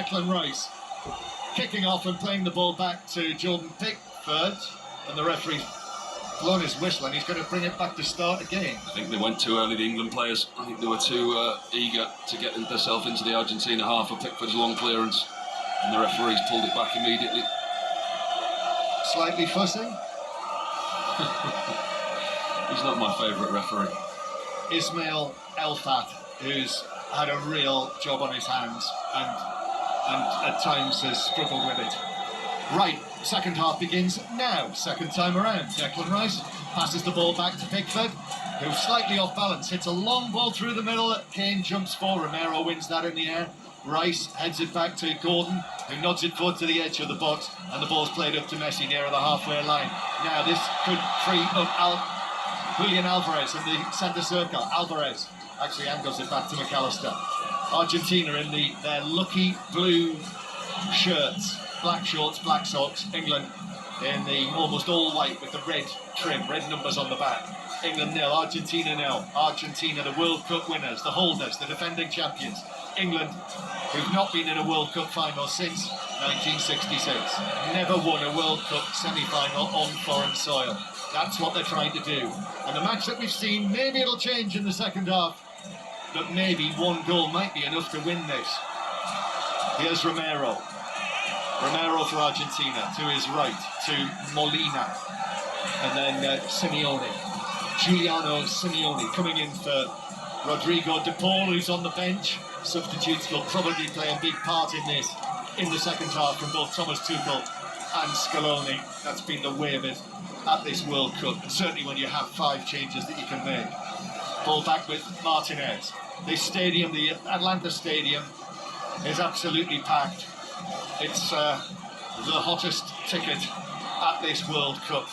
Declan Rice. Kicking off and playing the ball back to Jordan Pickford, and the referee's blown his whistle and he's going to bring it back to start again. I think they went too early, the England players. I think they were too eager to get themselves into the Argentina half of Pickford's long clearance, and the referee's pulled it back immediately. Slightly fussy. He's not my favourite referee. Ismail Elfat, who's had a real job on his hands and at times has struggled with it. Right, second half begins now. Second time around. Declan Rice passes the ball back to Pickford, who's slightly off balance, hits a long ball through the middle. Kane jumps for. Romero wins that in the air. Rice heads it back to Gordon, who nods it forward to the edge of the box, and the ball's played up to Messi near the halfway line. Now this could free up Julian Alvarez in the centre circle. Alvarez actually angles it back to McAllister. Argentina in their lucky blue shirts, black shorts, black socks. England in the almost all white with the red trim, red numbers on the back. England 0, Argentina 0. Argentina, the World Cup winners, the holders, the defending champions. England, who've not been in a World Cup final since 1966. Never won a World Cup semi-final on foreign soil. That's what they're trying to do. And the match that we've seen, maybe it'll change in the second half, but maybe one goal might be enough to win this. Here's Romero. Romero for Argentina, to his right, to Molina. And then Simeone. Giuliano Simeone coming in for Rodrigo De Paul, who's on the bench. Substitutes will probably play a big part in this in the second half from both Thomas Tuchel and Scaloni. That's been the way of it at this World Cup, and certainly when you have 5 changes that you can make. Ball back with Martinez. This stadium, the Atlanta Stadium, is absolutely packed. It's the hottest ticket at this World Cup.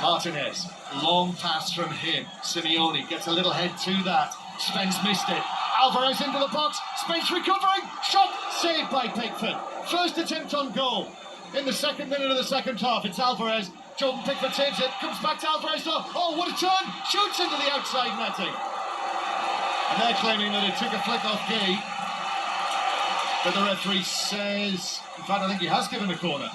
Martinez, long pass from him. Simeone gets a little head to that. Spence missed it. Alvarez into the box. Spence recovering. Shot saved by Pickford. First attempt on goal in the second minute of the second half. It's Alvarez. Jordan Pickford saves it. Comes back to Alvarez. Oh, what a turn! Shoots into the outside netting. And they're claiming that it took a flick off Gay. But the referee says, in fact, I think he has given a corner.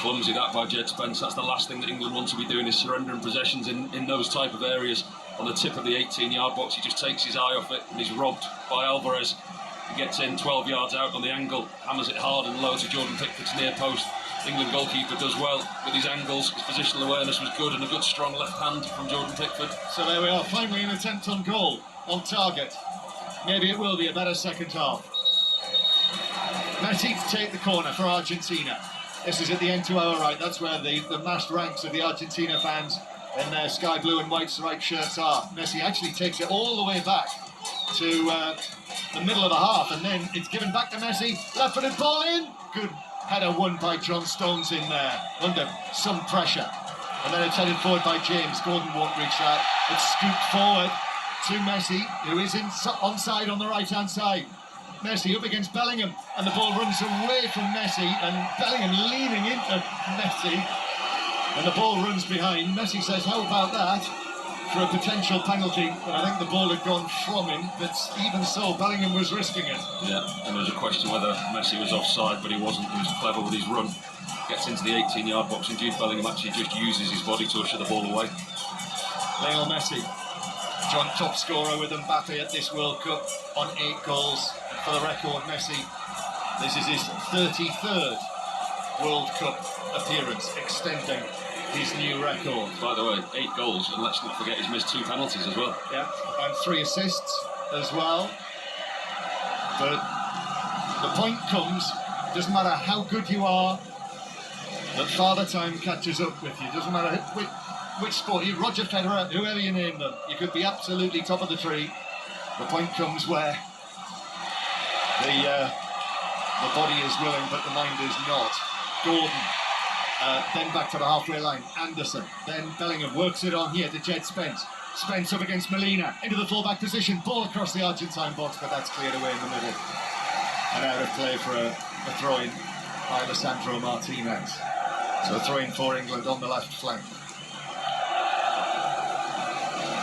Clumsy that by Jed Spence. That's the last thing that England want to be doing, is surrendering possessions in those type of areas. On the tip of the 18-yard box, he just takes his eye off it and he's robbed by Alvarez. He gets in 12 yards out on the angle, hammers it hard and low to Jordan Pickford's near post. England goalkeeper does well with his angles. His positional awareness was good, and a good strong left hand from Jordan Pickford. So there we are, finally an attempt on goal, on target. Maybe it will be a better second half. Messi to take the corner for Argentina. This is at the end to our right. That's where the massed ranks of the Argentina fans in their sky blue and white striped shirts are. Messi actually takes it all the way back to the middle of the half, and then it's given back to Messi. Left-footed ball in. Good header won by John Stones in there under some pressure. And then it's headed forward by James. Gordon won't reach that. It's scooped forward to Messi, who is onside on the right-hand side. Messi up against Bellingham, and the ball runs away from Messi, and Bellingham leaning into Messi, and the ball runs behind. Messi says, how about that, for a potential penalty, but I think the ball had gone from him, but even so, Bellingham was risking it. Yeah, and there was a question whether Messi was offside, but he wasn't. He was clever with his run, gets into the 18-yard box, and Jude Bellingham actually just uses his body to usher the ball away. Lionel Messi, joint top scorer with Mbappe at this World Cup on 8 goals. For the record, Messi, this is his 33rd World Cup appearance, extending his new record. By the way, 8 goals, and let's not forget he's missed 2 penalties as well. Yeah, and 3 assists as well. But the point comes, doesn't matter how good you are, that father time catches up with you. Doesn't matter which sport, you Roger Federer, whoever you name them, you could be absolutely top of the tree. The point comes where the body is willing, but the mind is not. Gordon, then back to the halfway line. Anderson, then Bellingham works it on here to Jed Spence. Spence up against Molina, into the fullback position. Ball across the Argentine box, but that's cleared away in the middle. And out of play for a throw-in by Alessandro Martinez. So a throw-in for England on the left flank.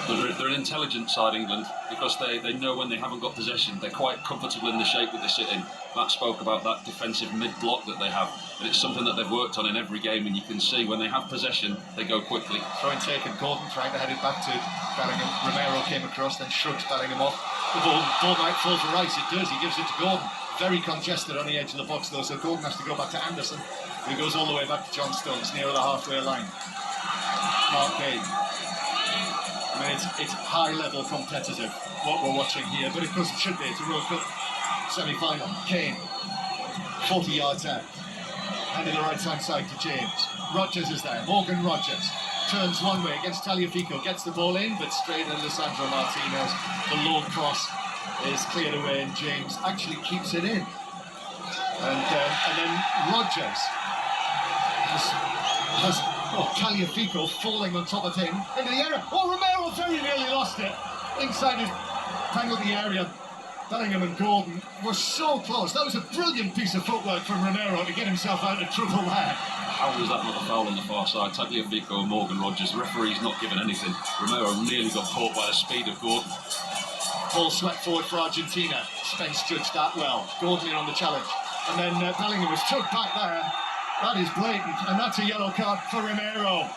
They're an intelligent side, England, because they know when they haven't got possession, they're quite comfortable in the shape that they sit in. Matt spoke about that defensive mid-block that they have, and it's something that they've worked on in every game, and you can see when they have possession, they go quickly. Throwing taken, Gordon trying to head it back to Bellingham. Romero came across, then shrugs Bellingham off. The ball might fall to Rice, it does, he gives it to Gordon. Very congested on the edge of the box though, so Gordon has to go back to Anderson, who goes all the way back to John Stones, near the halfway line. Mark Kane. I mean, it's high-level competitive, what we're watching here, but of course it should be. It's a World Cup semi-final. Kane, 40 yards out, handing the right-hand side to James. Rodgers is there, Morgan Rodgers. Turns one way against Tagliafico, gets the ball in, but straight at Lisandro Martinez. The long cross is cleared away, and James actually keeps it in. And then Rodgers has Tagliafico falling on top of him into the area. Oh, Romero very nearly lost it inside his penalty area. Bellingham and Gordon were so close. That was a brilliant piece of footwork from Romero to get himself out of trouble there. How was that not a foul on the far side? Tagliafico and Morgan Rodgers. The referee's not given anything. Romero nearly got caught by the speed of Gordon. Ball swept forward for Argentina. Spence judged that well. Gordon in on the challenge. And then Bellingham was chucked back there. That is blatant, and that's a yellow card for Romero.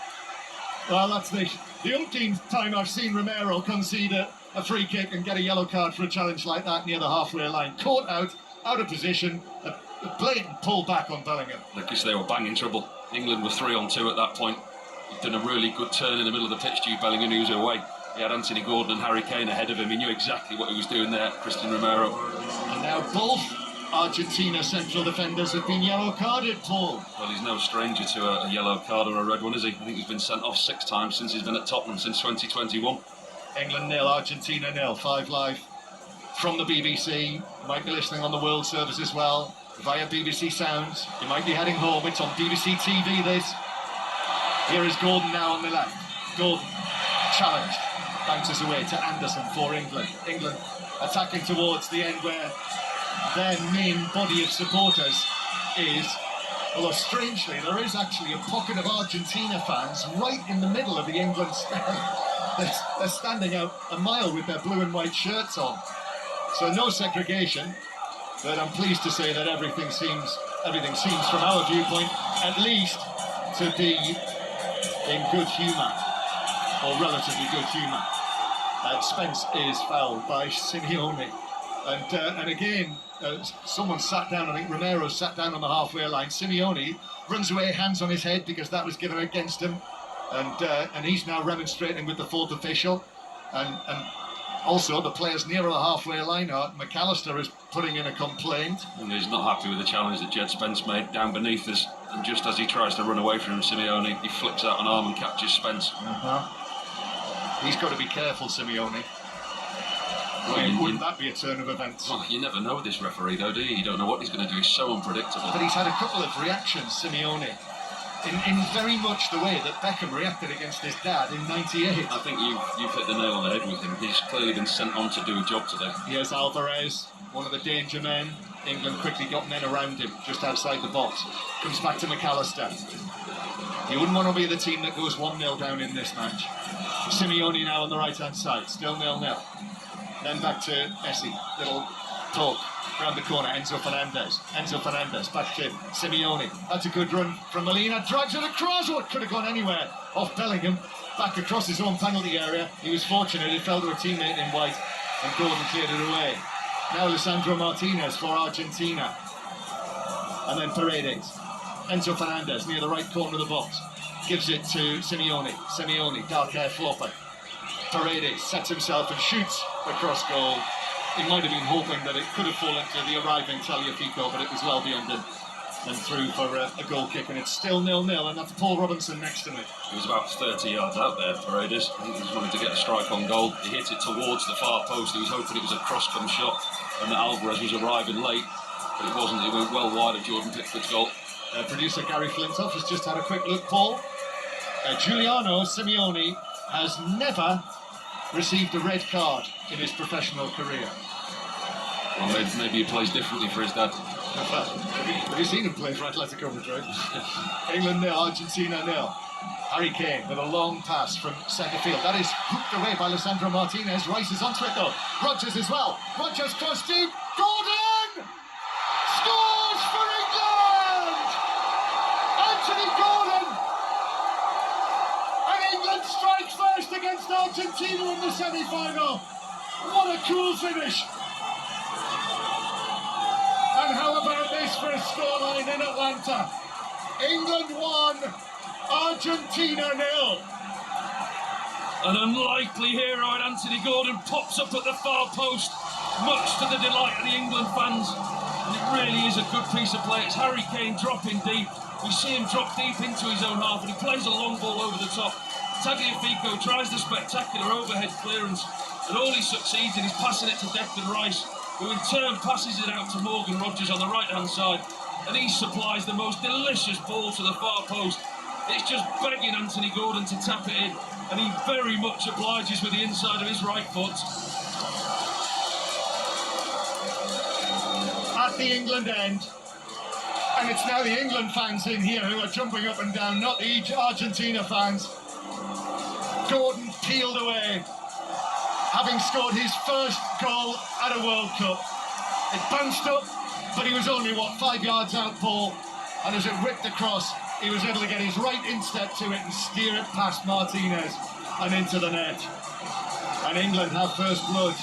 Well, that's the umpteenth time I've seen Romero concede a free kick and get a yellow card for a challenge like that near the halfway line. Caught out of position, a blatant pull back on Bellingham. Because they were banging trouble. England were 3-on-2 at that point. He'd done a really good turn in the middle of the pitch, Jude Bellingham, who was away. He had Anthony Gordon and Harry Kane ahead of him. He knew exactly what he was doing there, Christian Romero. And now both Argentina central defenders have been yellow carded, Paul. Well, he's no stranger to a yellow card or a red one, is he? I think he's been sent off 6 times since he's been at Tottenham, since 2021. England 0, Argentina 0. 5 Live from the BBC. You might be listening on the World Service as well, via BBC Sounds. You might be heading home. It's on BBC TV, this. Here is Gordon now on the left. Gordon, challenged. Bounces away to Anderson for England. England attacking towards the end where their main body of supporters is, although strangely there is actually a pocket of Argentina fans right in the middle of the England stand. They're standing out a mile with their blue and white shirts on. So no segregation, but I'm pleased to say that everything seems from our viewpoint at least to be in good humour, or relatively good humour. Spence is fouled by Simeone. And again, someone sat down, I think Romero sat down on the halfway line. Simeone runs away, hands on his head, because that was given against him. And he's now remonstrating with the fourth official. And also the players nearer the halfway line are. McAllister is putting in a complaint. And he's not happy with the challenge that Jed Spence made down beneath us. And just as he tries to run away from him, Simeone, he flicks out an arm and captures Spence. He's got to be careful, Simeone. Wouldn't that be a turn of events? Well, you never know this referee, though, do you? You don't know what he's going to do. He's so unpredictable. But he's had a couple of reactions, Simeone, in very much the way that Beckham reacted against his dad in '98. I think you've hit the nail on the head with him. He's clearly been sent on to do a job today. Here's Alvarez, one of the danger men. England quickly got men around him, just outside the box. Comes back to McAllister. You wouldn't want to be the team that goes 1-0 down in this match. Simeone now on the right-hand side, still 0-0. Then back to Messi, little poke round the corner, Enzo Fernandez back to Simeone. That's a good run from Molina, drives it across. Oh, it could have gone anywhere off Bellingham, back across his own penalty area. He was fortunate, it fell to a teammate in white, and Gordon cleared it away. Now Lisandro Martinez for Argentina, and then Paredes. Enzo Fernandez near the right corner of the box, gives it to Simeone, dark hair flopper. Paredes sets himself and shoots across goal. He might have been hoping that it could have fallen to the arriving Tagliafico, but it was well beyond him and through for a goal kick, and it's still 0-0, and that's Paul Robinson next to me. He was about 30 yards out there, Paredes. I think he was wanting to get a strike on goal. He hit it towards the far post. He was hoping it was a cross-come shot and that Alvarez was arriving late, but it wasn't. It went well wide of Jordan Pickford's goal. Producer Gary Flintoff has just had a quick look, Paul. Giuliano Simeone has never received a red card in his professional career. Well, maybe he plays differently for his dad. Have you seen him play for Atletico Madrid? England 0, Argentina 0. Harry Kane with a long pass from centre field. That is hooked away by Lisandro Martinez. Rice is onto it though. Rodgers as well. Rodgers cross deep. Gordon scores for England! Anthony Gordon! And England strike first against Argentina in the semi-final. What a cool finish! And how about this for a scoreline in Atlanta? England 1, Argentina 0. An unlikely hero in Anthony Gordon pops up at the far post, much to the delight of the England fans. And it really is a good piece of play. It's Harry Kane dropping deep. We see him drop deep into his own half and he plays a long ball over the top. Tagliafico tries the spectacular overhead clearance and all he succeeds in is passing it to Declan Rice, who in turn passes it out to Morgan Rodgers on the right-hand side, and he supplies the most delicious ball to the far post. It's just begging Anthony Gordon to tap it in, and he very much obliges with the inside of his right foot. At the England end, and it's now the England fans in here who are jumping up and down, not the Argentina fans. Gordon peeled away, having scored his first goal at a World Cup. It bounced up, but he was only, 5 yards out, Paul, and as it ripped across, he was able to get his right instep to it and steer it past Martinez and into the net. And England have first blood.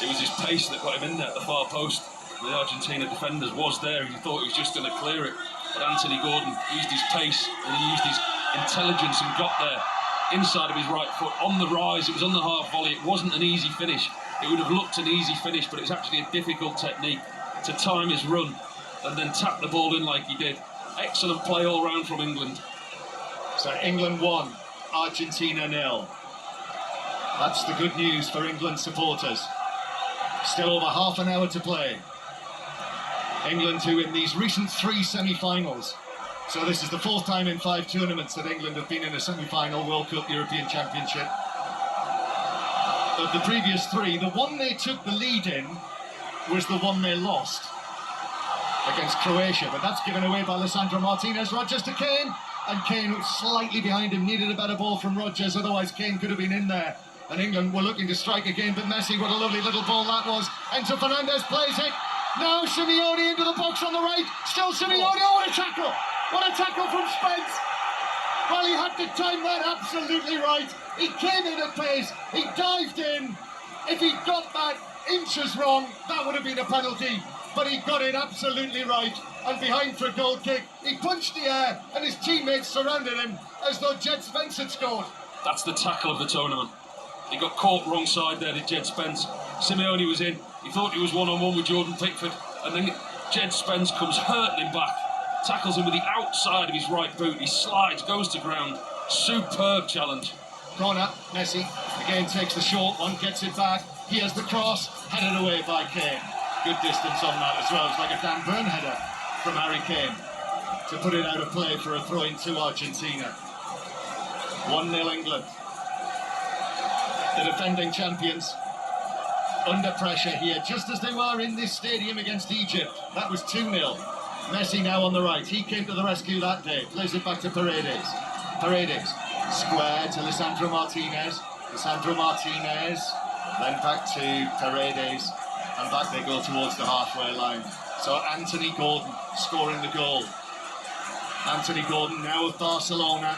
It was his pace that got him in there at the far post. The Argentina defenders was there and he thought he was just going to clear it. But Anthony Gordon used his pace and he used his intelligence and got there inside of his right foot on the rise. It was on the half volley. It wasn't an easy finish. It would have looked an easy finish, but it's actually a difficult technique to time his run and then tap the ball in like he did. Excellent play all round from England. So England 1, Argentina 0. That's the good news for England supporters. Still over half an hour to play. England, who in these recent 3 semi-finals, so this is the 4th time in 5 tournaments that England have been in a semi-final, World Cup, European Championship. Of the previous 3, the one they took the lead in was the one they lost against Croatia, but that's given away by Lisandro Martinez. Rodgers to Kane, and Kane was slightly behind him, needed a better ball from Rodgers, otherwise Kane could have been in there. And England were looking to strike again, but Messi, what a lovely little ball that was. Enzo Fernandez plays it. Now Simeone into the box on the right. Still Simeone. Oh, what a tackle! What a tackle from Spence! Well, he had to time that absolutely right. He came in at pace. He dived in. If he got that inches wrong, that would have been a penalty. But he got it absolutely right. And behind for a goal kick, he punched the air, and his teammates surrounded him as though Jed Spence had scored. That's the tackle of the tournament. He got caught wrong side there, did Jed Spence. Simeone was in. He thought he was one-on-one with Jordan Pickford. And then Jed Spence comes hurtling back. Tackles him with the outside of his right boot. He slides, goes to ground. Superb challenge. Corner, Messi again takes the short one, gets it back. Here's the cross, headed away by Kane. Good distance on that as well. It's like a Dan Burn header from Harry Kane to put it out of play for a throw-in to Argentina. 1-0 England. The defending champions under pressure here, just as they were in this stadium against Egypt. That was 2-0. Messi now on the right. He came to the rescue that day. Plays it back to Paredes. Paredes, square to Lisandro Martinez. Lisandro Martinez, then back to Paredes. And back they go towards the halfway line. So Anthony Gordon scoring the goal. Anthony Gordon now of Barcelona.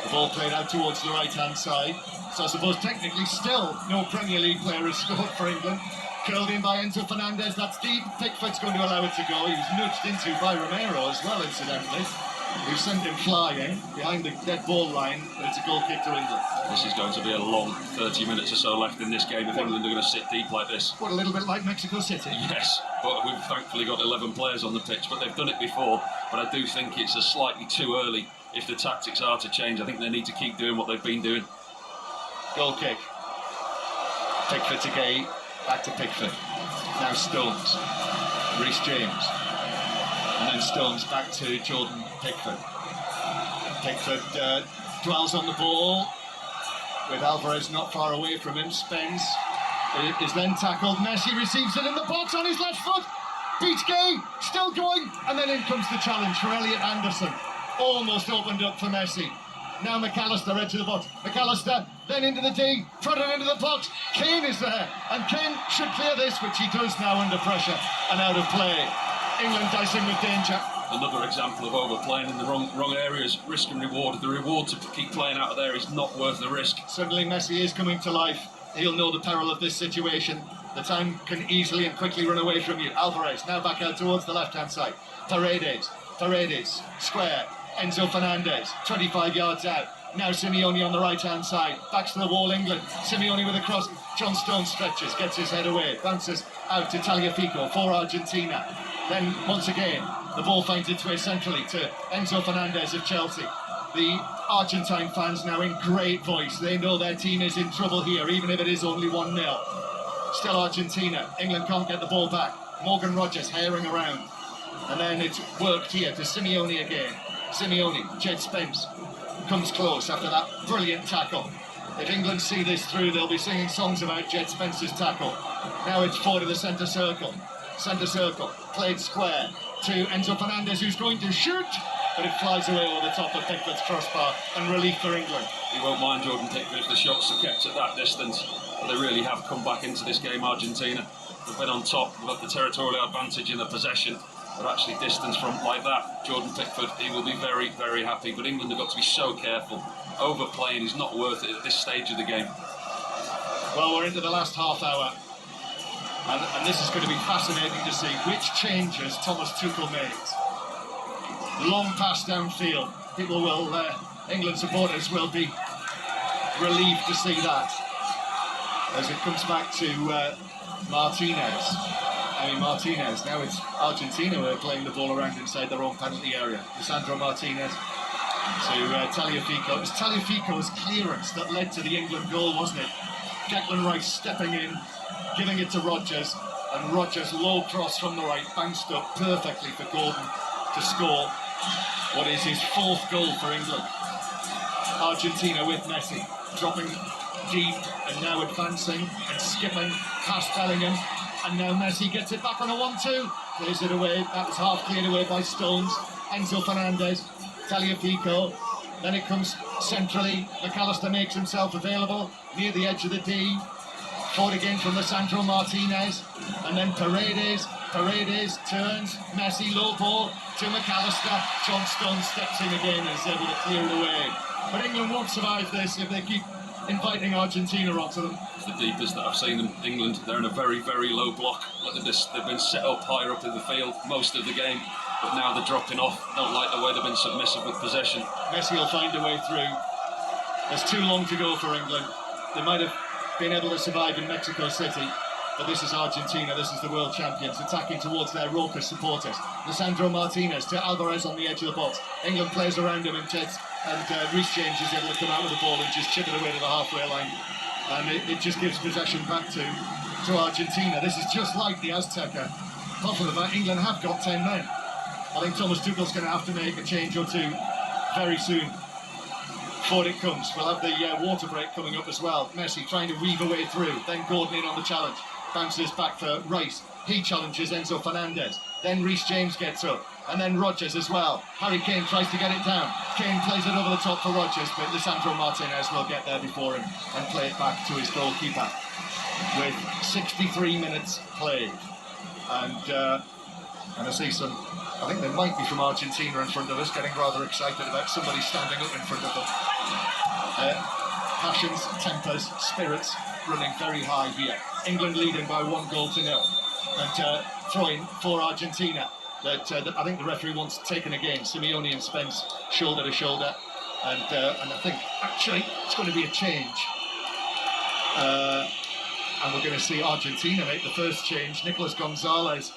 The ball played out towards the right-hand side. So I suppose technically still no Premier League player has scored for England. Curled in by Enzo Fernandez, that's deep. Pickford's going to allow it to go. He was nudged into by Romero as well, incidentally, who sent him flying behind the dead ball line, but it's a goal kick to England. This is going to be a long 30 minutes or so left in this game if England are going to sit deep like this. What, a little bit like Mexico City? Yes, but we've thankfully got 11 players on the pitch, but they've done it before. But I do think it's a slightly too early if the tactics are to change. I think they need to keep doing what they've been doing. Goal kick. Pickford to Gay, back to Pickford. Now Stones, Reece James, and then Stones back to Jordan Pickford. Pickford dwells on the ball with Alvarez not far away from him. Spence is then tackled. Messi receives it in the box on his left foot. Beats Gay, still going, and then in comes the challenge from Elliot Anderson. almost opened up for Messi. Now McAllister, edge of the box. McAllister, then into the D, trotted into the box. Kane is there, and Kane should clear this, which he does now under pressure and out of play. England dicing with danger. Another example of overplaying in the wrong areas. Risk and reward. The reward to keep playing out of there is not worth the risk. Suddenly Messi is coming to life. He'll know the peril of this situation. The time can easily and quickly run away from you. Alvarez now back out towards the left-hand side. Paredes, square. Enzo Fernandez, 25 yards out. Now Simeone on the right-hand side. Backs to the wall, England. Simeone with a cross. John Stones stretches, gets his head away. Bounces out to Tagliafico for Argentina. Then, once again, the ball finds its way centrally to Enzo Fernandez of Chelsea. The Argentine fans now in great voice. They know their team is in trouble here, even if it is only 1-0. Still Argentina. England can't get the ball back. Morgan Rogers herring around. And then it's worked here to Simeone again. Simeone, Jed Spence, comes close after that brilliant tackle. If England see this through, they'll be singing songs about Jed Spence's tackle. Now it's forward to the centre circle. Centre circle, played square to Enzo Fernandez, who's going to shoot, but it flies away over the top of Pickford's crossbar, and relief for England. He won't mind Jordan Pickford if the shots are kept at that distance. But they really have come back into this game, Argentina. They've been on top, they've got the territorial advantage in the possession. They're actually distanced from like that. Jordan Pickford, he will be very, very happy. But England have got to be so careful. Overplaying is not worth it at this stage of the game. Well, we're into the last half hour. And this is going to be fascinating to see which changes Thomas Tuchel makes. Long pass downfield. People will, England supporters will be relieved to see that. As it comes back to Martinez. Now it's Argentina who are playing the ball around inside their own penalty area. Lisandro Martinez to Tagliafico. It was Tagliafico's clearance that led to the England goal, wasn't it? Declan Rice stepping in, giving it to Rogers, and Rogers low cross from the right, bounced up perfectly for Gordon to score what is his fourth goal for England. Argentina with Messi, dropping deep and now advancing and skipping past Bellingham, and now Messi gets it back on a 1-2, clears it away. That was half cleared away by Stones. Enzo Fernandez, Tagliafico, then it comes centrally. McAllister makes himself available near the edge of the D. Forward again from Lisandro Martinez, and then Paredes turns, Messi low ball to McAllister. John Stones steps in again and is able to clear it away. But England won't survive this if they keep inviting Argentina onto them. It's the deepest that I've seen them. England, they're in a very, very low block. They've been set up higher up in the field most of the game, but now they're dropping off. Don't like the way they've been submissive with possession. Messi will find a way through. There's too long to go for England. They might have been able to survive in Mexico City, but this is Argentina, this is the world champions, attacking towards their raucous supporters. Lisandro Martinez to Alvarez on the edge of the box. England plays around him and Reece James is able to come out with the ball and just chip it away to the halfway line. And it just gives possession back to Argentina. This is just like the Azteca. Apart from the fact England have got 10 men. I think Thomas Tuchel's going to have to make a change or two very soon. Forward it comes. We'll have the water break coming up as well. Messi trying to weave a way through. Then Gordon in on the challenge. Bounces back for Rice. He challenges Enzo Fernandez. Then Reece James gets up. And then Rogers as well. Harry Kane tries to get it down. Kane plays it over the top for Rogers, but Lisandro Martinez will get there before him and play it back to his goalkeeper. With 63 minutes played. And I see I think they might be from Argentina in front of us, getting rather excited about somebody standing up in front of them. Passions, tempers, spirits running very high here. England leading by 1-0. And throwing for Argentina. That I think the referee wants taken again. Simeone and Spence shoulder to shoulder. And I think actually it's going to be a change. And we're going to see Argentina make the first change. Nicolas Gonzalez,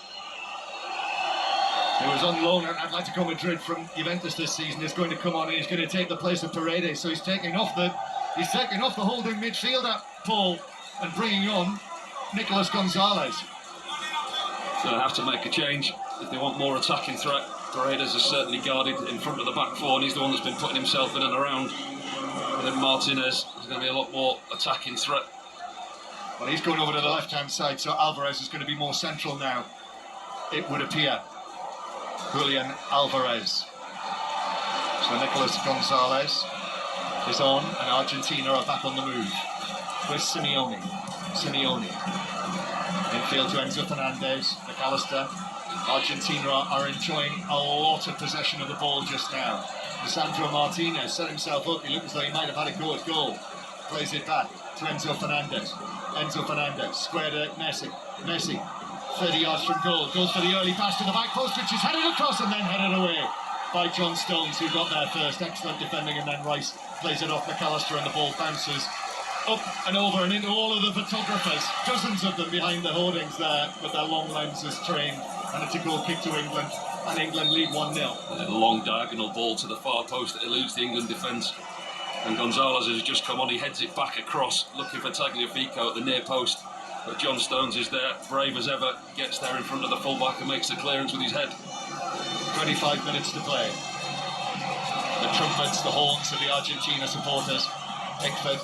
who was on loan at Atletico Madrid from Juventus this season, is going to come on and he's going to take the place of Paredes. So he's taking off the holding midfielder, Paul, and bringing on Nicolas Gonzalez. So they have to make a change if they want more attacking threat. Paredes is certainly guarded in front of the back four, and he's the one that's been putting himself in and around. And then Martinez is going to be a lot more attacking threat. Well, he's going over to the left-hand side, so Alvarez is going to be more central now, it would appear. Julian Alvarez. So Nicolas Gonzalez is on, and Argentina are back on the move. With Simeone. Infield to Enzo Fernandez, McAllister. Argentina are enjoying a lot of possession of the ball just now. Lisandro Martinez set himself up. He looked as though he might have had a go at goal. Plays it back to Enzo Fernandez. Squared at Messi. 30 yards from goal. Goes for the early pass to the back post, which is headed across and then headed away by John Stones, who got there first. Excellent defending, and then Rice plays it off McAllister, and the ball bounces up and over and into all of the photographers, dozens of them behind the hoardings there with their long lenses trained, and it's a goal kick to England, and England lead 1-0. A long diagonal ball to the far post that eludes the England defence, and Gonzalez has just come on. He heads it back across, looking for Tagliafico at the near post, but John Stones is there, brave as ever, gets there in front of the fullback and makes the clearance with his head. 25 minutes to play. The trumpets, the horns of the Argentina supporters. Pickford,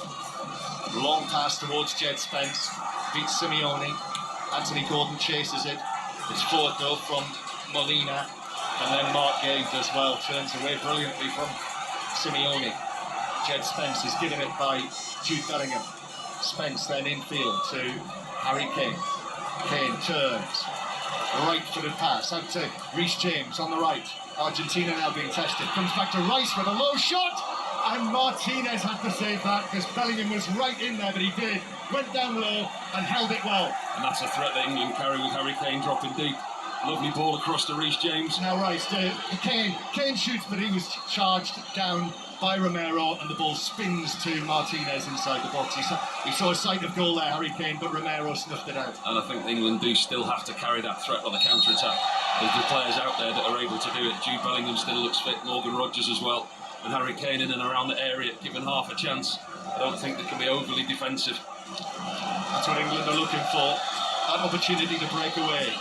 long pass towards Jed Spence, beats Simeone. Anthony Gordon chases it. It's forward though from Molina, and then Mark Gave as well turns away brilliantly from Simeone. Jed Spence is given it by Jude Bellingham. Spence then infield to Harry Kane. Kane turns. Right-footed pass out to Reece James on the right. Argentina now being tested. Comes back to Rice with a low shot, and Martinez had to save that because Bellingham was right in there, but he did. Went down low and held it well. And that's a threat that England carry with Harry Kane dropping deep. Lovely ball across to Reece James. Now Rice to Kane. Kane shoots, but he was charged down by Romero, and the ball spins to Martinez inside the box. He saw a sight of goal there, Harry Kane, but Romero snuffed it out. And I think England do still have to carry that threat on the counter-attack. There's the players out there that are able to do it. Jude Bellingham still looks fit, Morgan Rogers as well, and Harry Kane in and around the area, given half a chance. I don't think they can be overly defensive. That's what England are looking for, that opportunity to break away.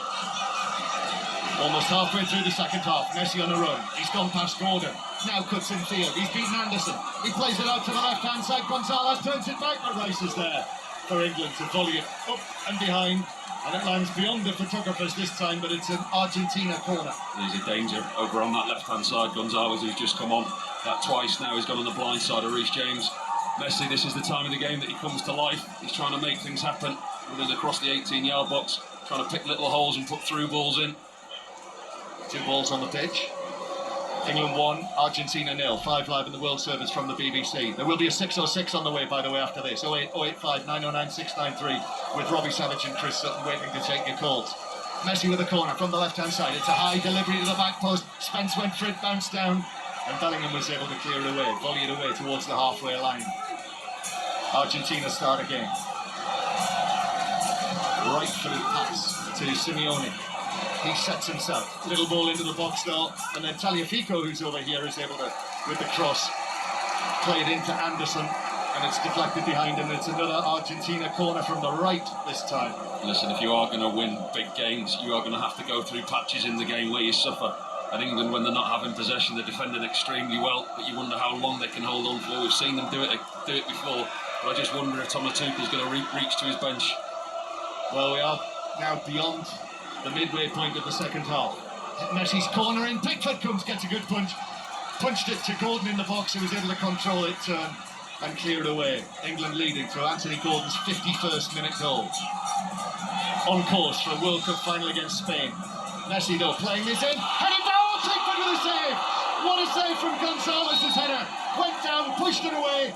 Almost halfway through the second half, Messi on a run. He's gone past Gordon, now cuts in field. He's beaten Anderson. He plays it out to the left-hand side. Gonzalez turns it back, but Rice is there for England to volley it up and behind. And it lands beyond the photographers this time, but it's an Argentina corner. There's a danger over on that left-hand side. Gonzalez, who's just come on that twice now, he's gone on the blind side of Reece James. Messi, this is the time of the game that he comes to life. He's trying to make things happen, running across the 18-yard box, trying to pick little holes and put through balls in. 2 balls on the pitch. England 1, Argentina 0. 5 live in the World Service from the BBC. There will be a 606 on the way, by the way, after this. 08085 909 693 with Robbie Savage and Chris Sutton waiting to take your calls. Messi with a corner from the left-hand side. It's a high delivery to the back post. Spence went for it, bounced down, and Bellingham was able to clear it away, volley it away towards the halfway line. Argentina start again. Right-footed pass to Simeone. He sets himself. Little ball into the box though, and then Tagliafico, who's over here, is able to, with the cross, play it into Anderson, and it's deflected behind him. It's another Argentina corner from the right this time. Listen, if you are going to win big games, you are going to have to go through patches in the game where you suffer. And England, when they're not having possession, they're defending extremely well, but you wonder how long they can hold on for. We've seen them do it before, but I just wonder if Thomas Tuchel's going to reach to his bench. Well, we are now beyond the midway point of the second half. Messi's corner in, Pickford comes, gets a good punch, punched it to Gordon in the box, who was able to control it, turn and clear it away. England leading through Anthony Gordon's 51st minute goal. On course for a World Cup final against Spain. Messi though playing this in, headed down, Pickford with a save! What a save from Gonzalez's header! Went down, pushed it away,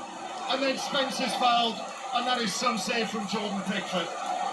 and then Spence is fouled, and that is some save from Jordan Pickford.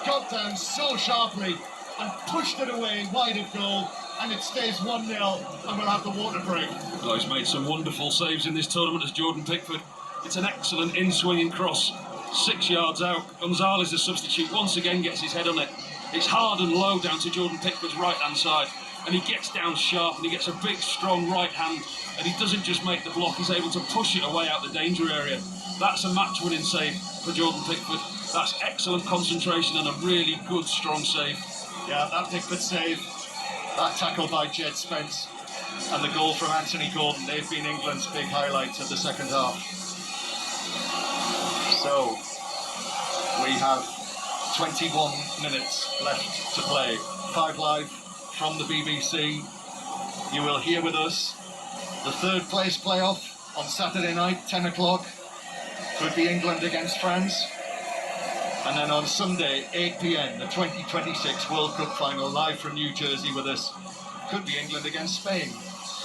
Got down so sharply and pushed it away wide of goal, and it stays 1-0, and we'll have the water break. Well, he's made some wonderful saves in this tournament as Jordan Pickford. It's an excellent in-swinging cross, 6 yards out. Gonzalez, the substitute, once again gets his head on it. It's hard and low down to Jordan Pickford's right-hand side, and he gets down sharp, and he gets a big, strong right hand, and he doesn't just make the block, he's able to push it away out the danger area. That's a match-winning save for Jordan Pickford. That's excellent concentration and a really good, strong save. Yeah, that Pickford save, that tackle by Jed Spence, and the goal from Anthony Gordon, they've been England's big highlights of the second half. So, we have 21 minutes left to play. 5 live from the BBC. You will hear with us The third place playoff on Saturday night, 10 o'clock, could be England against France. And then on Sunday, 8 p.m, the 2026 World Cup final, live from New Jersey with us, could be England against Spain.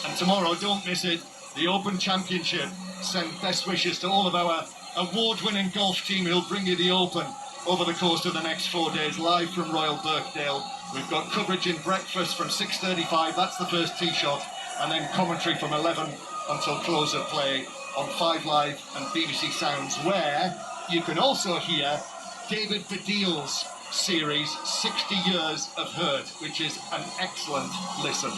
And tomorrow, don't miss it, the Open Championship. Send best wishes to all of our award-winning golf team who'll bring you the Open over the course of the next 4 days, live from Royal Birkdale. We've got coverage in breakfast from 6:35, that's the first tee shot, and then commentary from 11 until close of play on 5 Live and BBC Sounds, where you can also hear David Baddiel's series 60 Years of Hurt, which is an excellent listen.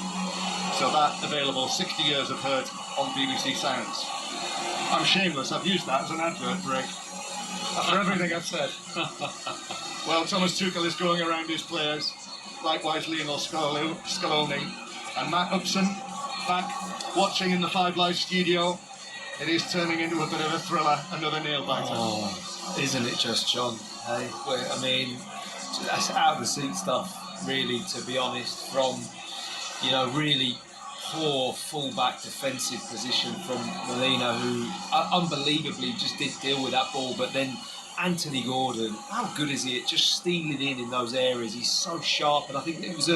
So that available, 60 Years of Hurt on BBC Sounds. I'm shameless, I've used that as an advert break after everything I've said. Well, Thomas Tuchel is going around his players, likewise Lionel Scaloni and Matt Upson back watching in the 5 Live studio. It is turning into a bit of a thriller, another nail biter. Oh, isn't it just, John? Hey, I mean, that's out of the seat stuff, really, to be honest, from, really poor full-back defensive position from Molina, who unbelievably just did deal with that ball, but then Anthony Gordon, how good is he at just stealing in those areas? He's so sharp, and I think it was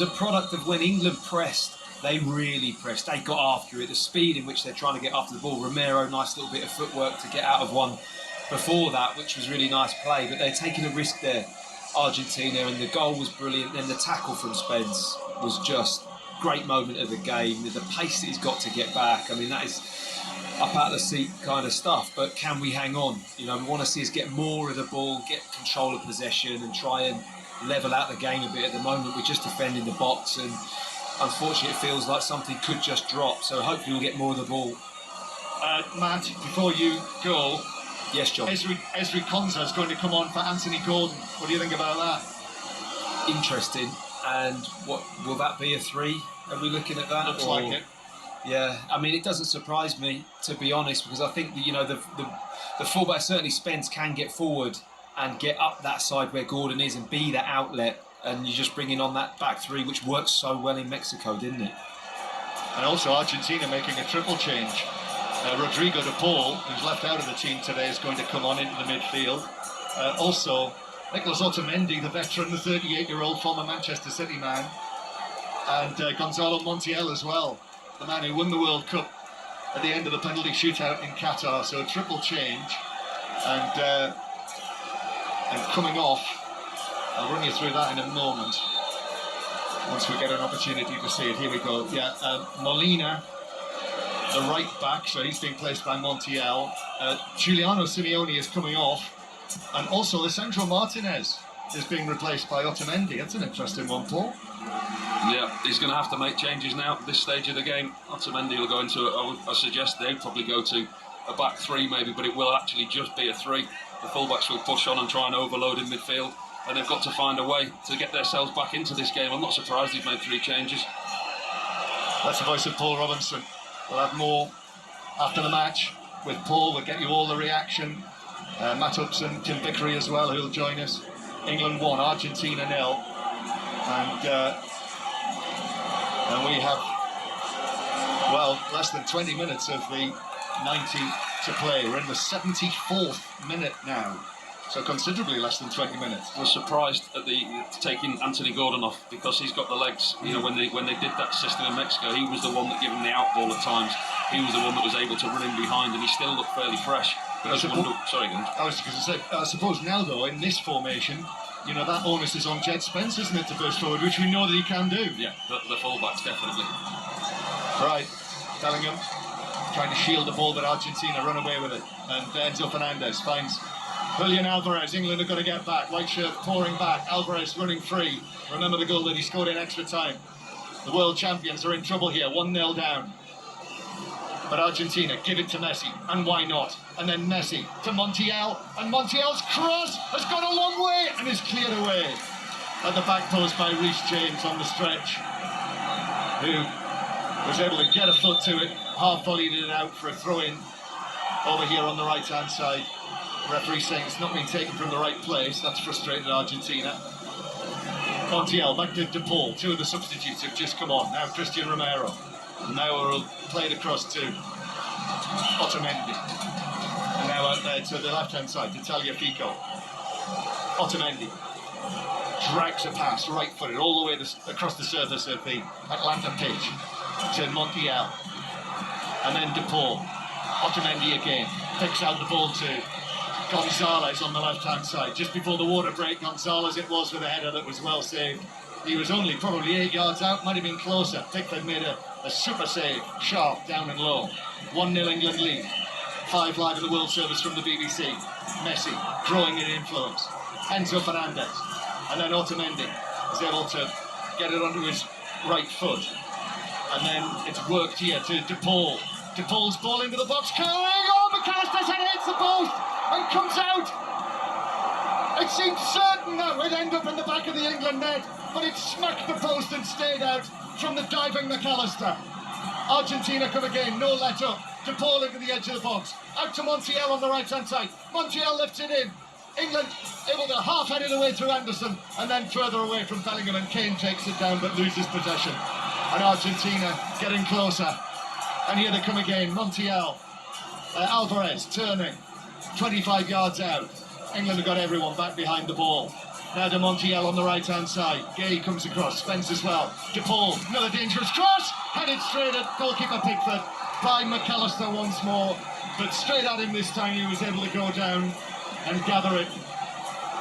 a product of when England pressed. They really pressed. They got after it. The speed in which they're trying to get after the ball. Romero, nice little bit of footwork to get out of one before that, which was really nice play. But they're taking a risk there, Argentina, and the goal was brilliant. Then the tackle from Spence was just great moment of the game. The pace that he's got to get back. I mean, that is up out of the seat kind of stuff. But can we hang on? We want to see us get more of the ball, get control of possession, and try and level out the game a bit. At the moment, we're just defending the box, and unfortunately, it feels like something could just drop. So hopefully we'll get more of the ball. Matt, before you go, yes, John. Ezri Konsa is going to come on for Anthony Gordon. What do you think about that? Interesting. And what will that be, a 3? Are we looking at that? Looks like it. Yeah, I mean, it doesn't surprise me, to be honest, because I think that, the fullback, certainly Spence, can get forward and get up that side where Gordon is and be that outlet. And you're just bringing on that back 3, which worked so well in Mexico, didn't it? And also Argentina making a triple change. Rodrigo de Paul, who's left out of the team today, is going to come on into the midfield. Also, Nicolas Otamendi, the veteran, the 38-year-old former Manchester City man. And Gonzalo Montiel as well, the man who won the World Cup at the end of the penalty shootout in Qatar. So a triple change. And coming off, I'll run you through that in a moment, once we get an opportunity to see it. Here we go. Yeah, Molina, the right back, so he's being placed by Montiel. Giuliano Simeone is coming off, and also Lisandro Martinez is being replaced by Otamendi. That's an interesting one, Paul. Yeah, he's going to have to make changes now at this stage of the game. Otamendi will go into, I suggest they'd probably go to a back 3 maybe, but it will actually just be a 3. The fullbacks will push on and try and overload in midfield. And they've got to find a way to get themselves back into this game. I'm not surprised he's made 3 changes. That's the voice of Paul Robinson. We'll have more after the match with Paul. We'll get you all the reaction. Matt Upson, Tim Vickery as well, who'll join us. England 1, Argentina 0. And we have, well, less than 20 minutes of the 90 to play. We're in the 74th minute now. So considerably less than 20 minutes. I was surprised at taking Anthony Gordon off, because he's got the legs. When they did that system in Mexico, he was the one that gave him the out ball at times. He was the one that was able to run in behind, and he still looked fairly fresh. But sorry, Glenn. I was going to say, I suppose now though, in this formation, that onus is on Jed Spence, isn't it, to burst forward, which we know that he can do. Yeah, the fullbacks definitely. Right, Bellingham trying to shield the ball, but Argentina run away with it, and Enzo Fernandez finds Julian Alvarez. England have got to get back. White shirt pouring back. Alvarez running free. Remember the goal that he scored in extra time. The world champions are in trouble here. 1-0 down. But Argentina give it to Messi. And why not? And then Messi to Montiel. And Montiel's cross has gone a long way and is cleared away at the back post by Reece James on the stretch, who was able to get a foot to it. Half-volleyed it out for a throw-in over here on the right-hand side. Referee saying it's not being taken from the right place. That's frustrated Argentina. Montiel back to De Paul. 2 of the substitutes have just come on. Now Christian Romero. Now we're played across to Otamendi. And now out there to the left-hand side to Tagliafico. Otamendi drags a pass, right-footed, all the way across the surface of the Atlanta pitch to Montiel. And then De Paul. Otamendi again. Picks out the ball to Gonzalez on the left-hand side. Just before the water break, Gonzalez it was with a header that was well saved. He was only probably 8 yards out, might have been closer. Pickford made a super save, sharp, down and low. 1-0 England lead. 5 live in the World Service from the BBC. Messi growing in influence. Enzo Fernandez. And then Otamendi is able to get it onto his right foot. And then it's worked here to De Paul. De Paul's ball into the box. Curling! Oh, McAllister's head hits the post and comes out. It seemed certain that would end up in the back of the England net, but it smacked the post and stayed out from the diving McAllister. Argentina come again, no let up. De Paul into the edge of the box. Out to Montiel on the right-hand side. Montiel lifts it in. England able to half-head it away through Anderson and then further away from Bellingham, and Kane takes it down but loses possession. And Argentina getting closer. And here they come again. Montiel. Alvarez turning. 25 yards out. England have got everyone back behind the ball. Now to Montiel on the right-hand side. Gay comes across. Spence as well. De Paul. Another dangerous cross. Headed straight at goalkeeper Pickford by McAllister once more. But straight at him this time, he was able to go down and gather it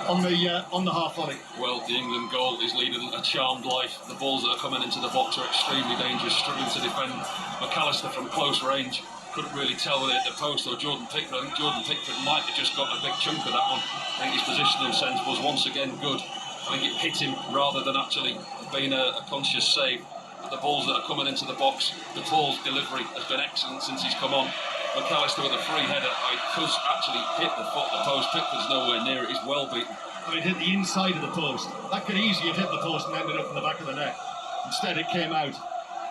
on the half volley. Well, the England goal is leading a charmed life. The balls that are coming into the box are extremely dangerous, struggling to defend. McAllister from close range couldn't really tell whether it hit the post or Jordan Pickford. I think Jordan Pickford might have just got a big chunk of that one. I think his positioning sense was once again good. I think it hit him rather than actually being a conscious save. But the balls that are coming into the box, De Paul's delivery has been excellent since he's come on. McAllister with a free header, it could actually hit the foot, the post. Pickford's nowhere near it, he's well beaten. It hit the inside of the post. That could easily have hit the post and ended up in the back of the net. Instead it came out,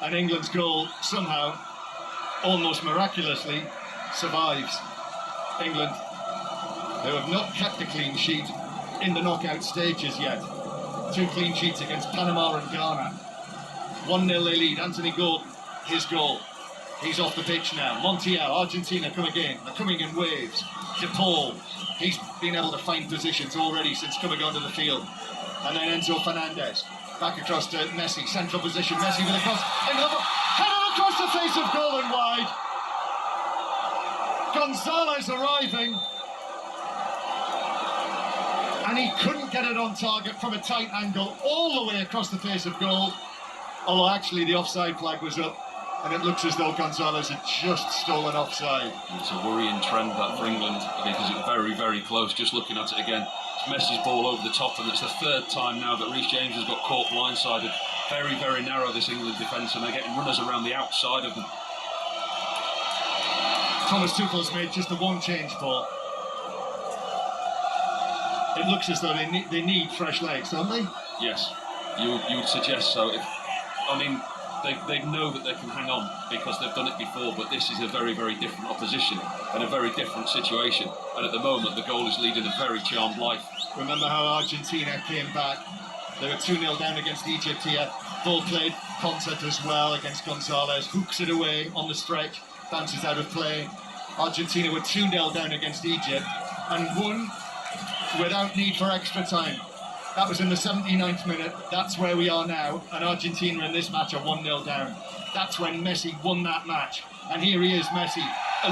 and England's goal somehow, almost miraculously, survives. England, who have not kept a clean sheet in the knockout stages yet. 2 clean sheets against Panama and Ghana. 1-0 they lead. Anthony Gordon, his goal. He's off the pitch now. Montiel, Argentina come again. They're coming in waves. De Paul, he's been able to find positions already since coming onto the field. And then Enzo Fernandez, back across to Messi, central position. Messi with a cross, headed across the face of goal and wide. Gonzalez arriving, and he couldn't get it on target from a tight angle all the way across the face of goal. Although actually the offside flag was up, and it looks as though Gonzalez had just stolen offside. It's a worrying trend that for England, because it's very, very close. Just looking at it again, it's Messi's ball over the top, and it's the 3rd time now that Reece James has got caught blindsided. Very, very narrow, this England defence, and they're getting runners around the outside of them. Thomas Tuchel's made just the one change, Paul. It looks as though they need fresh legs, don't they? Yes, you would suggest so. They know that they can hang on because they've done it before, but this is a very, very different opposition and a very different situation. And at the moment, the goal is leading a very charmed life. Remember how Argentina came back? They were 2-0 down against Egypt here. Ball played, concert as well against Gonzalez. Hooks it away on the stretch, bounces out of play. Argentina were 2-0 down against Egypt and won without need for extra time. That was in the 79th minute. That's where we are now. And Argentina in this match are 1-0 down. That's when Messi won that match. And here he is, Messi,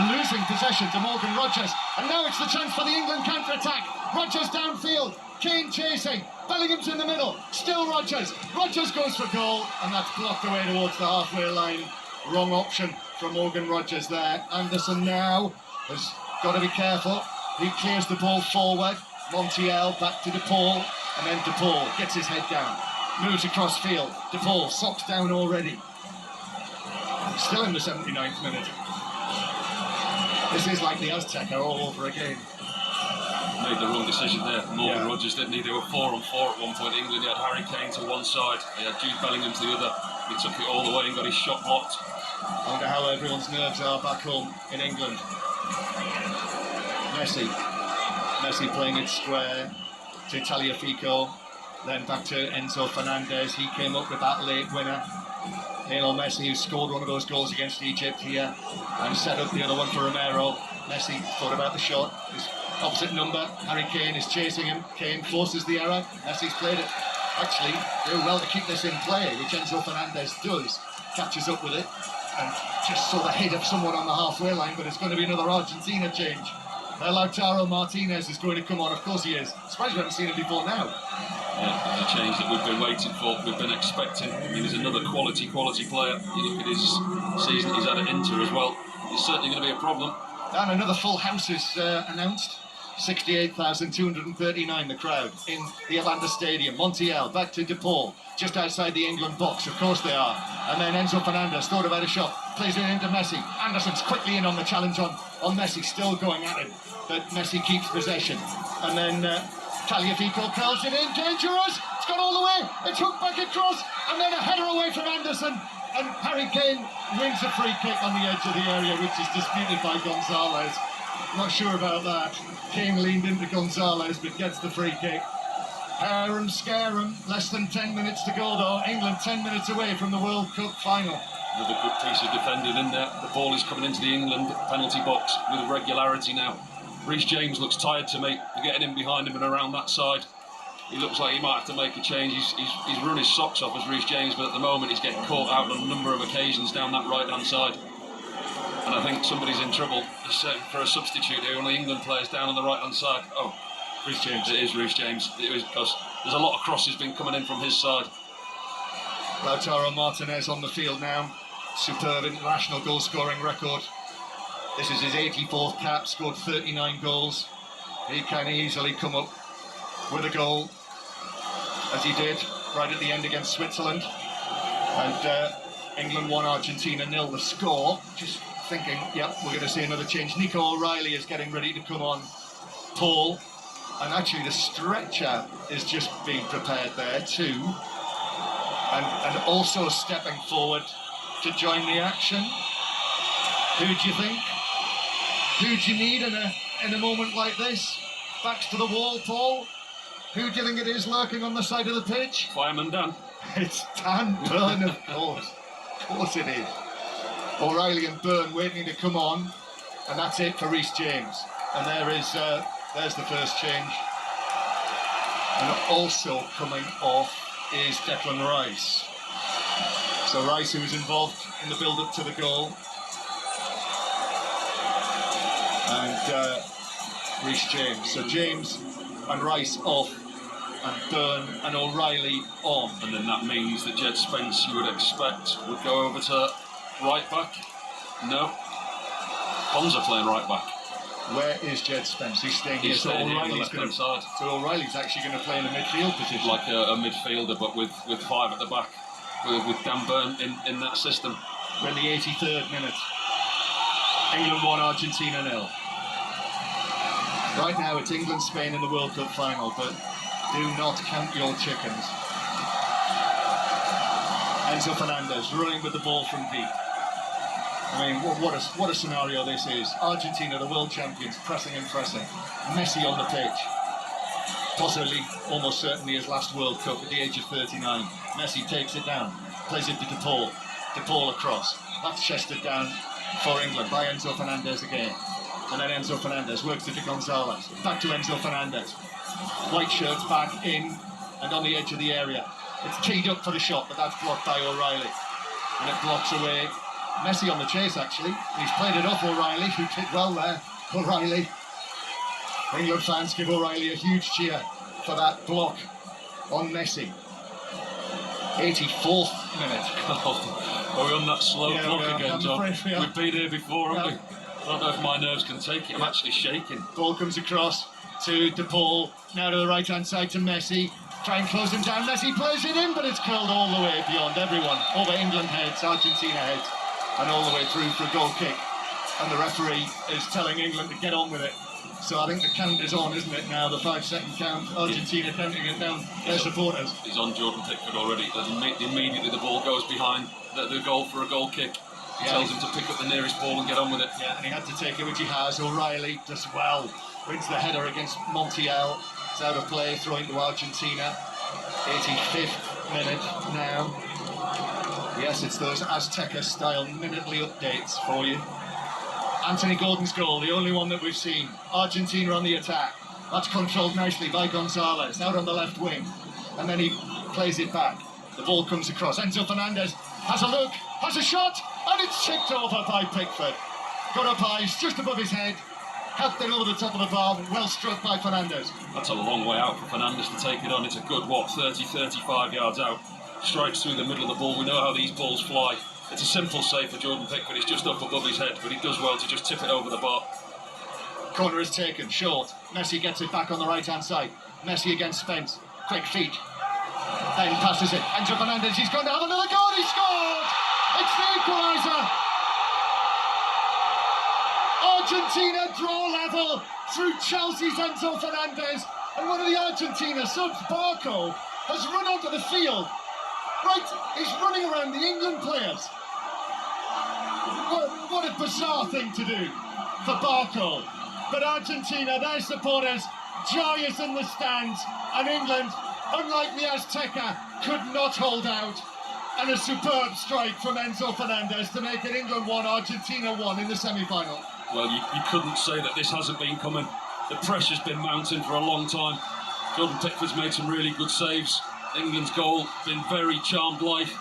losing possession to Morgan Rogers. And now it's the chance for the England counter-attack. Rogers downfield. Kane chasing. Bellingham's in the middle. Still Rogers. Rogers goes for goal. And that's blocked away towards the halfway line. Wrong option from Morgan Rogers there. Anderson now has got to be careful. He clears the ball forward. Montiel back to De Paul. And then De Paul gets his head down, moves across field. De Paul socks down already. Still in the 79th minute. This is like the Azteca all over again. Made the wrong decision there. Morgan Rogers, didn't he? They were 4-on-4 at one point. England, he had Harry Kane to one side. He had Jude Bellingham to the other. He took it all the way and got his shot blocked. I wonder how everyone's nerves are back home in England. Messi playing it square to Tagliafico, then back to Enzo Fernandez. He came up with that late winner. Lionel Messi, who scored one of those goals against Egypt here and set up the other one for Romero. Messi thought about the shot. His opposite number, Harry Kane, is chasing him. Kane forces the error. Messi's played it. Actually, doing well to keep this in play, which Enzo Fernandez does. Catches up with it and just saw the head of someone on the halfway line, but it's going to be another Argentina change. Lautaro Martinez is going to come on. Of course he is. Surprised we haven't seen him before now. Yeah, a change that we've been waiting for, we've been expecting. I mean, he's another quality player. You look at his season he's had at Inter as well. He's certainly going to be a problem. And another full house is announced. 68,239 the crowd in the Atlanta Stadium. Montiel back to De Paul, just outside the England box, of course they are. And then Enzo Fernandez thought about a shot, plays it into Messi. Anderson's quickly in on the challenge on Messi, still going at him, but Messi keeps possession. And then Tagliafico curls it in, dangerous, it's gone all the way, it's hooked back across, and then a header away from Anderson. And Harry Kane wins a free kick on the edge of the area, which is disputed by Gonzalez. Not sure about that. Kane leaned into Gonzalez, but gets the free kick. Hair and scare him. Less than 10 minutes to go, though. England 10 minutes away from the World Cup final. Another good piece of defending in there. The ball is coming into the England penalty box with regularity now. Reece James looks tired to me. They're getting in behind him and around that side. He looks like he might have to make a change. He's run his socks off as Reece James, but at the moment he's getting caught out on a number of occasions down that right-hand side. And I think somebody's in trouble for a substitute here. One of the England players down on the right-hand side. Oh, Reece James. It is Reece James. It was because there's a lot of crosses been coming in from his side. Lautaro Martinez on the field now. Superb international goal-scoring record. This is his 84th cap, scored 39 goals. He can easily come up with a goal, as he did right at the end against Switzerland. And England 1, Argentina 0 the score. Just thinking, yep, we're going to see another change. Nico O'Reilly is getting ready to come on. Paul, and actually the stretcher is just being prepared there too. And also stepping forward to join the action. Who do you think? Who do you need in a moment like this? Backs to the wall, Paul. Who do you think it is lurking on the side of the pitch? Fireman Dan. It's Dan Burn, of course. Of course it is. O'Reilly and Byrne waiting to come on, and that's it for Reece James. And there's the first change. And also coming off is Declan Rice. So Rice, who was involved in the build-up to the goal, and Reece James. So James and Rice off, and Byrne and O'Reilly on. And then that means that Jed Spence, you would expect, would go over to right back. No. Ponza playing right back. Where is Jed Spence? He's staying here. He's So staying here on the O'Reilly's left-hand side. So O'Reilly's actually going to play in a midfield position. Like a midfielder, but with five at the back. With Dan Burn in that system. We're in the 83rd minute. England 1, Argentina 0. Right now it's England-Spain in the World Cup final, but do not count your chickens. Enzo Fernandez running with the ball from deep. I mean, what a scenario this is. Argentina, the world champions, pressing and pressing. Messi on the pitch. Possibly, almost certainly his last World Cup at the age of 39. Messi takes it down, plays it to De Paul. De Paul across. That's chested down for England by Enzo Fernandez again. And then Enzo Fernandez works it to Gonzalez. Back to Enzo Fernandez. White shirts back in and on the edge of the area. It's teed up for the shot, but that's blocked by O'Reilly. And it blocks away. Messi on the chase, actually. He's played it off O'Reilly, who did well there. O'Reilly. England fans give O'Reilly a huge cheer for that block on Messi. 84th minute. Oh, are we on that slow clock again, John? We've been here before, haven't we? I don't know if my nerves can take it. I'm actually shaking. Ball comes across to De Paul. Now to the right-hand side to Messi. Try and close him down. Messi plays it in, but it's curled all the way beyond everyone. Over England heads, Argentina heads, and all the way through for a goal kick. And the referee is telling England to get on with it. So I think the count is on, isn't it now? The 5-second count. Argentina counting it down. Their supporters. He's on Jordan Pickford already. Immediately the ball goes behind the goal for a goal kick. He tells him to pick up the nearest ball and get on with it. Yeah, and he had to take it, which he has. O'Reilly does well. Wins the header against Montiel. It's out of play, throwing to Argentina. 85th minute now. Yes, it's those Azteca-style minutely updates for you. Anthony Gordon's goal, the only one that we've seen. Argentina on the attack. That's controlled nicely by Gonzalez, out on the left wing. And then he plays it back. The ball comes across. Enzo Fernandez has a look, has a shot, and it's chipped over by Pickford. Got up high, just above his head. Helped it over the top of the bar, well struck by Fernandez. That's a long way out for Fernandez to take it on. It's a good, 30, 35 yards out. Strikes through the middle of the ball. We know how these balls fly. It's a simple save for Jordan Pickford. It's just up above his head, but he does well to just tip it over the bar. Corner is taken, short. Messi gets it back on the right-hand side. Messi against Spence. Quick feet. Then passes it. Enzo Fernandez, he's going to have another goal. He scored! It's the equaliser. Argentina draw level through Chelsea's Enzo Fernandez. And one of the Argentina subs, Barco, has run onto the field. Right, he's running around the England players. What a bizarre thing to do for Barco. But Argentina, their supporters, joyous in the stands. And England, unlike the Azteca, could not hold out. And a superb strike from Enzo Fernandez to make it England 1, Argentina 1 in the semi-final. Well, you couldn't say that this hasn't been coming. The pressure's been mounting for a long time. Jordan Pickford's made some really good saves. England's goal been very charmed life.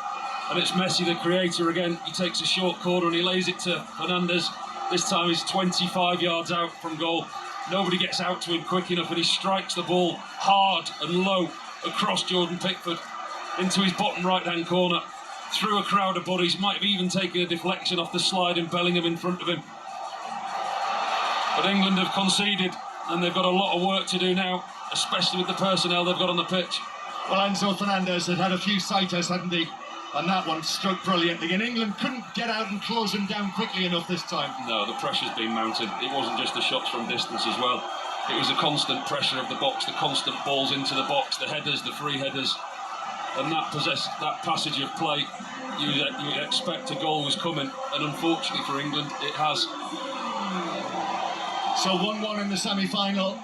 And it's Messi, the creator, again. He takes a short corner and he lays it to Fernandez. This time he's 25 yards out from goal. Nobody gets out to him quick enough and he strikes the ball hard and low across Jordan Pickford into his bottom right-hand corner. Through a crowd of bodies, might have even taken a deflection off the slide and Bellingham in front of him. But England have conceded and they've got a lot of work to do now, especially with the personnel they've got on the pitch. Well, Enzo Fernandez had had a few sighters, hadn't he? And that one struck brilliantly. And England couldn't get out and close him down quickly enough this time. No, the pressure's been mounted. It wasn't just the shots from distance as well. It was the constant pressure of the box, the constant balls into the box, the headers, the free headers. And that passage of play, you expect a goal was coming. And unfortunately for England, it has. So 1-1 in the semi-final.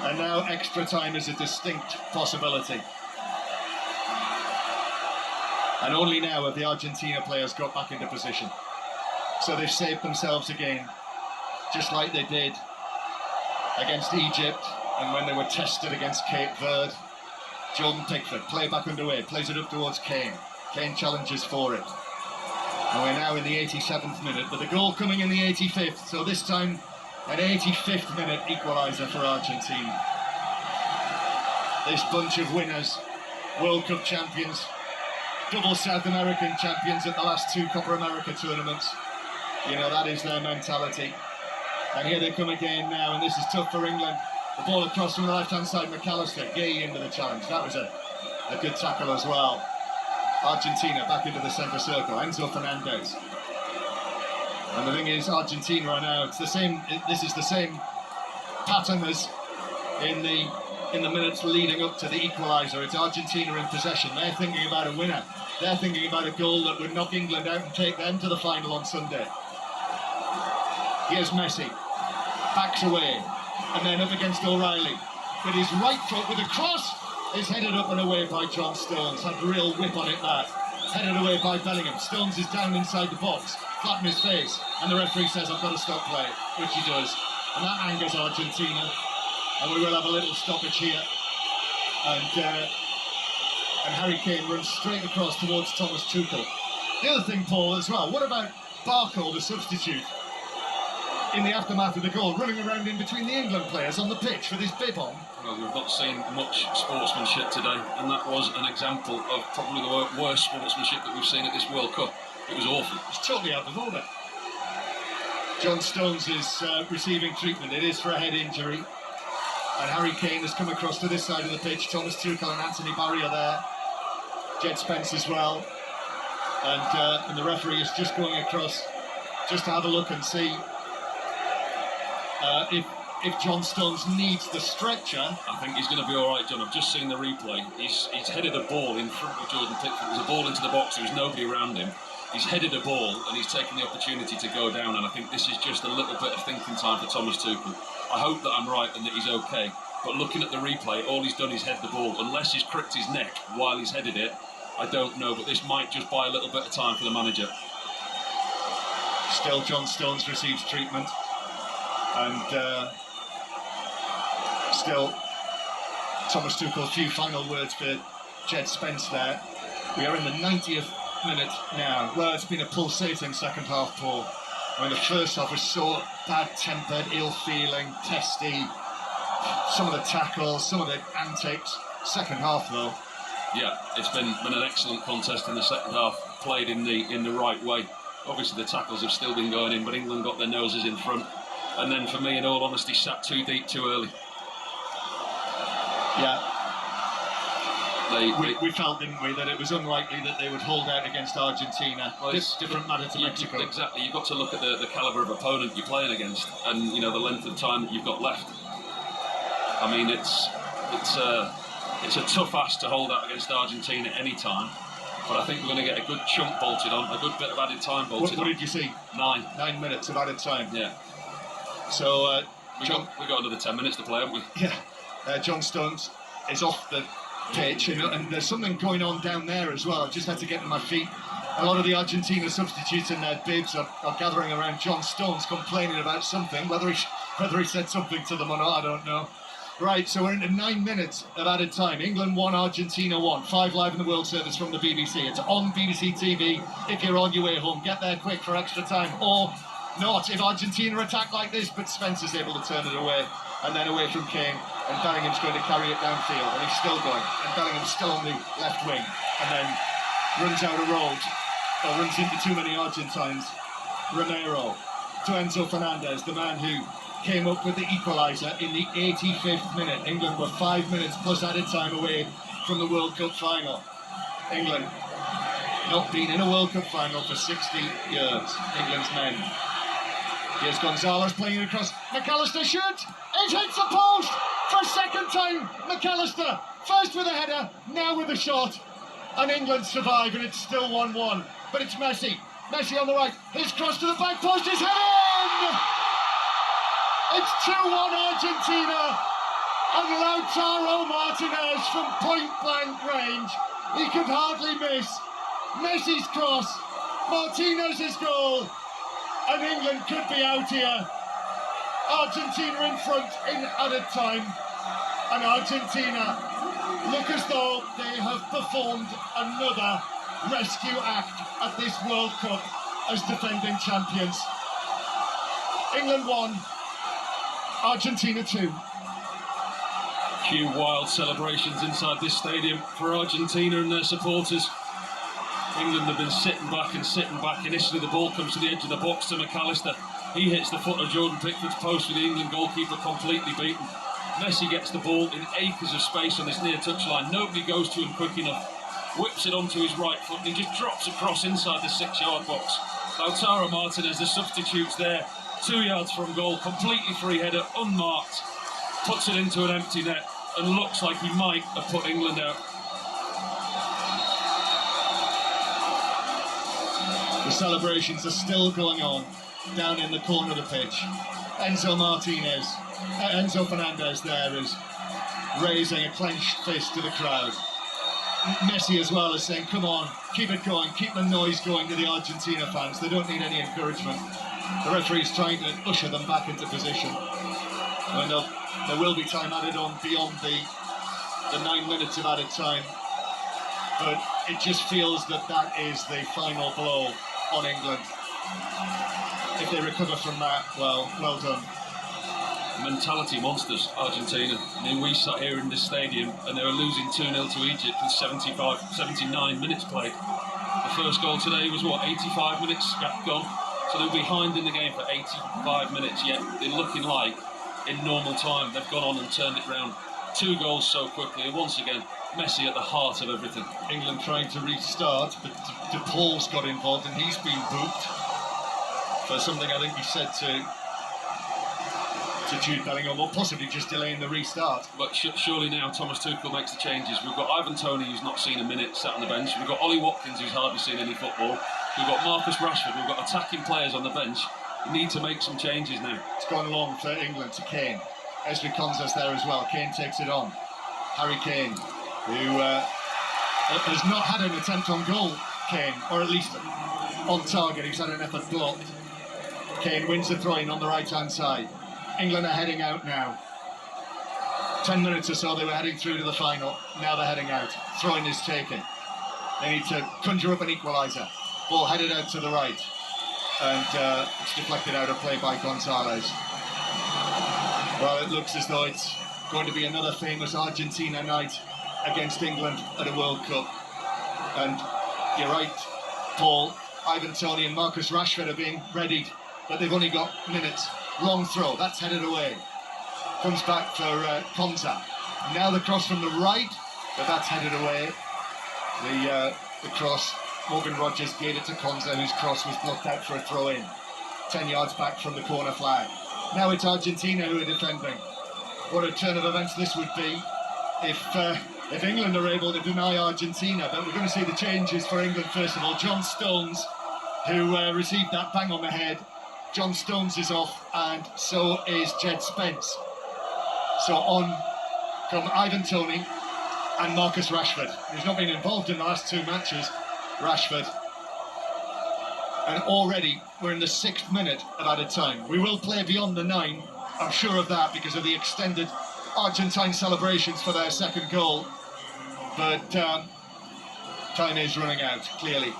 And now extra time is a distinct possibility. And only now have the Argentina players got back into position. So they've saved themselves again, just like they did against Egypt and when they were tested against Cape Verde. Jordan Pickford, play back underway, plays it up towards Kane. Kane challenges for it. And we're now in the 87th minute, but the goal coming in the 85th, so this time an 85th minute equaliser for Argentina. This bunch of winners, World Cup champions, double South American champions at the last two Copa America tournaments. You know, that is their mentality. And here they come again now, and this is tough for England. The ball across from the left-hand side, McAllister, Gay into the challenge. That was a good tackle as well. Argentina back into the centre circle, Enzo Fernandez. And the thing is, Argentina are now, it's the same, this is the same pattern as in the minutes leading up to the equaliser. It's Argentina in possession. They're thinking about a winner. They're thinking about a goal that would knock England out and take them to the final on Sunday. Here's Messi, backs away, and then up against O'Reilly. With his right foot with a cross, is headed up and away by John Stones. Had a real whip on it, that. Headed away by Bellingham. Stones is down inside the box, flat in his face, and the referee says, I've got to stop play, which he does. And that angers Argentina. And we will have a little stoppage here. And Harry Kane runs straight across towards Thomas Tuchel. The other thing, Paul, as well, what about Barco, the substitute, in the aftermath of the goal, running around in between the England players on the pitch with his bib on? Well, we've not seen much sportsmanship today, and that was an example of probably the worst sportsmanship that we've seen at this World Cup. It was awful. It's totally out of order. John Stones is receiving treatment. It is for a head injury. And Harry Kane has come across to this side of the pitch. Thomas Tuchel and Anthony Barry are there. Jed Spence as well. And the referee is just going across just to have a look and see if John Stones needs the stretcher. I think he's going to be all right, John. I've just seen the replay. He's headed a ball in front of Jordan Pickford. There's a ball into the box. There was nobody around him. He's headed a ball and he's taken the opportunity to go down, and I think this is just a little bit of thinking time for Thomas Tuchel. I hope that I'm right and that he's okay, but looking at the replay, all he's done is head the ball. Unless he's cricked his neck while he's headed it, I don't know, but this might just buy a little bit of time for the manager. Still, John Stones receives treatment, and still, Thomas Tuchel. A few final words for Jed Spence there. We are in the 90th minute now. Well, it's been a pulsating second half, Paul. I mean, the first half was so bad-tempered, ill-feeling, testy. Some of the tackles, some of the antics. Second half, though. Yeah, it's been an excellent contest in the second half, played in the right way. Obviously, the tackles have still been going in, but England got their noses in front. And then, for me, in all honesty, sat too deep too early. Yeah. We felt, didn't we, that it was unlikely that they would hold out against Argentina. Well, different matter to Mexico. Exactly. You've got to look at the calibre of opponent you're playing against, and the length of time that you've got left. I mean, it's a tough ask to hold out against Argentina any time, but I think we're going to get a good chunk bolted on, a good bit of added time bolted on. What did you see? 9 minutes of added time. Yeah. So we got another 10 minutes to play, haven't we? Yeah. John Stones is off the pitch, and there's something going on down there as well. I just had to get to my feet. A lot of the Argentina substitutes in their bibs are gathering around John Stones, complaining about something. Whether he said something to them or not, I don't know. Right, so we're into 9 minutes of added time. England 1, Argentina 1. 5 live in the World Service from the BBC. It's on BBC TV. If you're on your way home, get there quick for extra time, or not if Argentina attack like this. But Spence is able to turn it away, and then away from Kane. And Bellingham's going to carry it downfield, and he's still going. And Bellingham's still on the left wing, and then runs out of road, or runs into too many Argentines. Romero to Enzo Fernandez, the man who came up with the equaliser in the 85th minute. England were 5 minutes plus added time away from the World Cup final. England not been in a World Cup final for 60 years. England's men. Here's Gonzalez playing it across. McAllister shoots. It hits the post for a second time. McAllister first with a header, now with a shot, and England survive, and it's still 1-1. But it's Messi. Messi on the right. His cross to the back post is headed. It's 2-1 Argentina, and Lautaro Martinez from point-blank range. He could hardly miss. Messi's cross, Martinez's goal, and England could be out here. Argentina in front in added time, and Argentina look as though they have performed another rescue act at this World Cup as defending champions. England 1, Argentina 2. Cue wild celebrations inside this stadium for Argentina and their supporters. England have been sitting back. Initially the ball comes to the edge of the box to McAllister. He hits the foot of Jordan Pickford's post with the England goalkeeper completely beaten. Messi gets the ball in acres of space on this near touchline. Nobody goes to him quick enough. Whips it onto his right foot and he just drops across inside the 6-yard box. Lautaro Martinez, the substitute's there, 2 yards from goal, completely free header, unmarked, puts it into an empty net and looks like he might have put England out. The celebrations are still going on down in the corner of the pitch. Enzo Fernandez there is raising a clenched fist to the crowd. Messi as well is saying, come on, keep it going, keep the noise going to the Argentina fans. They don't need any encouragement. The referee's trying to usher them back into position. And there will be time added on beyond the 9 minutes of added time. But it just feels that is the final blow on England. If they recover from that, well done. Mentality monsters, Argentina. I mean, we sat here in this stadium and they were losing 2-0 to Egypt with 79 minutes played. The first goal today was 85 minutes gone. So they were behind in the game for 85 minutes, yet they're looking like in normal time they've gone on and turned it round. 2 goals so quickly, and once again Messi at the heart of everything. England trying to restart, but De Paul's got involved and he's been booked for something I think he said to Jude Bellingham, or possibly just delaying the restart. But surely now Thomas Tuchel makes the changes. We've got Ivan Toney, who's not seen a minute, sat on the bench. We've got Ollie Watkins, who's hardly seen any football. We've got Marcus Rashford. We've got attacking players on the bench. We need to make some changes now. It's gone along for England to Kane. Ezri Konsa's there as well. Kane takes it on. Harry Kane, who has not had an attempt on goal, Kane, or at least on target. He's had an effort blocked. Kane wins the throw-in on the right-hand side. England are heading out now. 10 minutes or so they were heading through to the final. Now they're heading out. Throw-in is taken. They need to conjure up an equaliser. Ball headed out to the right. And it's deflected out of play by Gonzalez. Well, it looks as though it's going to be another famous Argentina night against England at a World Cup. And you're right, Paul, Ivan Toney and Marcus Rashford are being readied, but they've only got minutes. Long throw, that's headed away. Comes back for Konza. Now the cross from the right, but that's headed away. The cross, Morgan Rogers gave it to Konza, whose cross was blocked out for a throw-in. 10 yards back from the corner flag. Now it's Argentina who are defending. What a turn of events this would be if England are able to deny Argentina. But we're going to see the changes for England first of all. John Stones, who received that bang on the head. John Stones is off, and so is Jed Spence. So on come Ivan Toney and Marcus Rashford, who's not been involved in the last two matches. Rashford. And already we're in the 6th minute of added time. We will play beyond the 9, I'm sure of that, because of the extended Argentine celebrations for their second goal. But time is running out, clearly.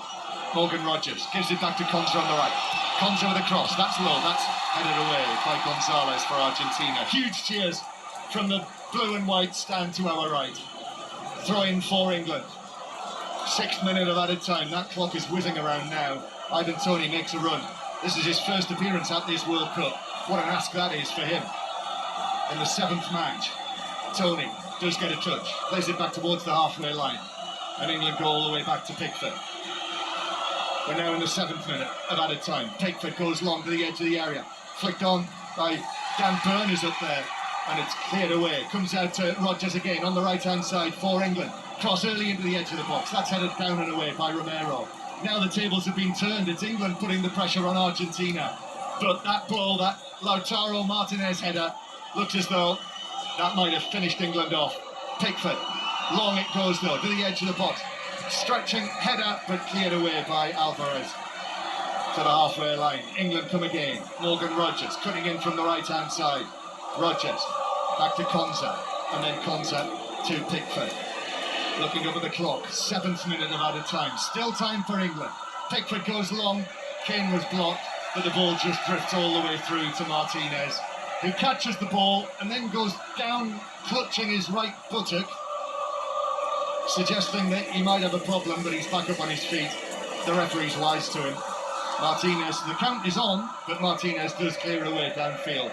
Morgan Rogers gives it back to Konza on the right. Konza with a cross, that's low, that's headed away by Gonzalez for Argentina. Huge cheers from the blue and white stand to our right. Throw in for England. 6th minute of added time, that clock is whizzing around now. Ivan Toney makes a run. This is his first appearance at this World Cup. What an ask that is for him. In the 7th match, Toney does get a touch, plays it back towards the halfway line, and England go all the way back to Pickford. We're now in the 7th minute of added time. Pickford goes long to the edge of the area, flicked on by Dan Burn is up there, and it's cleared away. Comes out to Rogers again on the right-hand side for England. Cross early into the edge of the box. That's headed down and away by Romero. Now the tables have been turned. It's England putting the pressure on Argentina. But that ball, that Lautaro Martinez header, looks as though that might have finished England off. Pickford, long it goes though, to the edge of the box. Stretching header, but cleared away by Alvarez to the halfway line. England come again. Morgan Rogers cutting in from the right-hand side. Rogers back to Konza, and then Konza to Pickford. Looking up at the clock, 7th minute of added time. Still time for England. Pickford goes long. Kane was blocked, but the ball just drifts all the way through to Martinez, who catches the ball and then goes down, clutching his right buttock, suggesting that he might have a problem, but he's back up on his feet. The referee's wise to him. Martinez, the count is on, but Martinez does clear away downfield.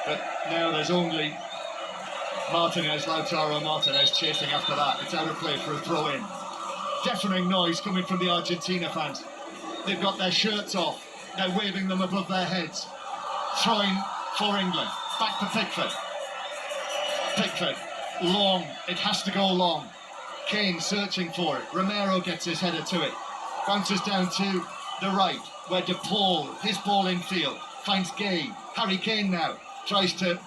But now there's only Lautaro Martinez chasing after that. It's out of play for a throw-in. Deafening noise coming from the Argentina fans. They've got their shirts off. They're waving them above their heads. Throwing for England. Back to Pickford. Pickford, long. It has to go long. Kane searching for it. Romero gets his header to it. Bounces down to the right, where DePaul, his ball infield, finds Gay. Harry Kane now tries to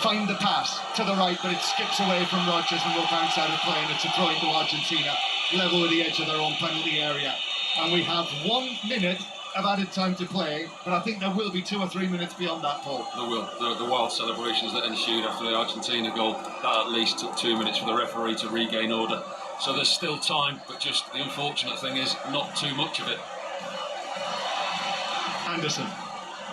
find the pass to the right, but it skips away from Rogers and will bounce out of play, and it's a throw into Argentina, level with the edge of their own penalty area. And we have 1 minute of added time to play, but I think there will be 2 or 3 minutes beyond that, Paul. There will. The wild celebrations that ensued after the Argentina goal, that at least took 2 minutes for the referee to regain order. So there's still time, but just the unfortunate thing is not too much of it. Anderson,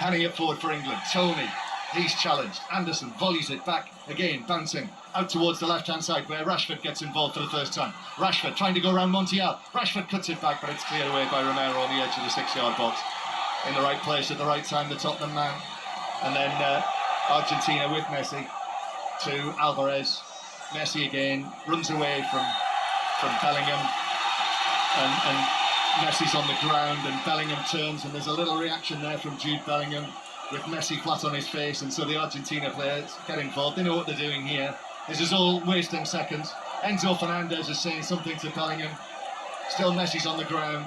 handing it forward for England. Toney, he's challenged. Anderson volleys it back, again bouncing out towards the left-hand side where Rashford gets involved for the first time. Rashford trying to go around Montiel. Rashford cuts it back, but it's cleared away by Romero on the edge of the 6-yard box. In the right place at the right time, the Tottenham man. And then Argentina with Messi to Alvarez. Messi again runs away from Bellingham, and Messi's on the ground, and Bellingham turns, and there's a little reaction there from Jude Bellingham with Messi flat on his face, and so the Argentina players get involved. They know what they're doing here. This is all wasting seconds. Enzo Fernandez is saying something to Bellingham. Still Messi's on the ground,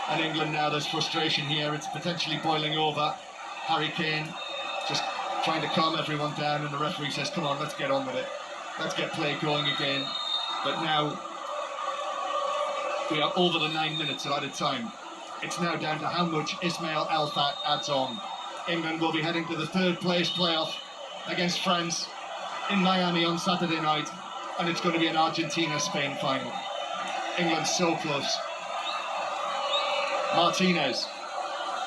and England now, there's frustration here. It's potentially boiling over. Harry Kane just trying to calm everyone down, and the referee says, come on, let's get on with it. Let's get play going again. But now We are over the 9 minutes of added time. It's now down to how much Ismail Elfat adds on. England will be heading to the third place playoff against France in Miami on Saturday night, and it's going to be an Argentina-Spain final. England's so close. Martinez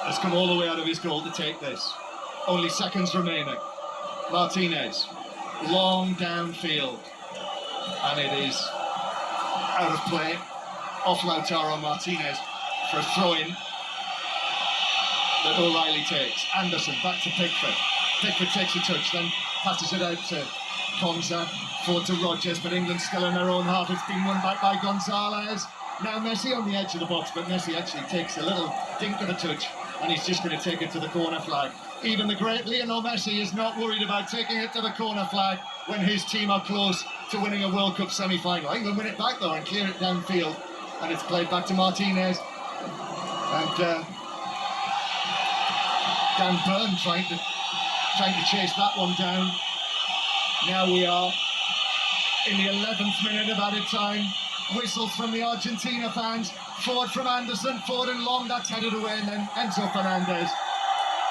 has come all the way out of his goal to take this. Only seconds remaining. Martinez, long downfield, and it is out of play off Lautaro Martinez for a throw-in that O'Reilly takes. Anderson back to Pickford. Pickford takes a touch, then passes it out to Konza, forward to Rodgers, but England still in their own half. It's been won back by Gonzalez. Now Messi on the edge of the box, but Messi actually takes a little dink of a touch, and he's just going to take it to the corner flag. Even the great Lionel Messi is not worried about taking it to the corner flag when his team are close to winning a World Cup semi-final. England win it back though and clear it downfield, and it's played back to Martinez. And Dan Burn trying to chase that one down. Now we are in the 11th minute of added time. Whistles from the Argentina fans. Forward from Anderson, forward and long, that's headed away, and then Enzo Fernandez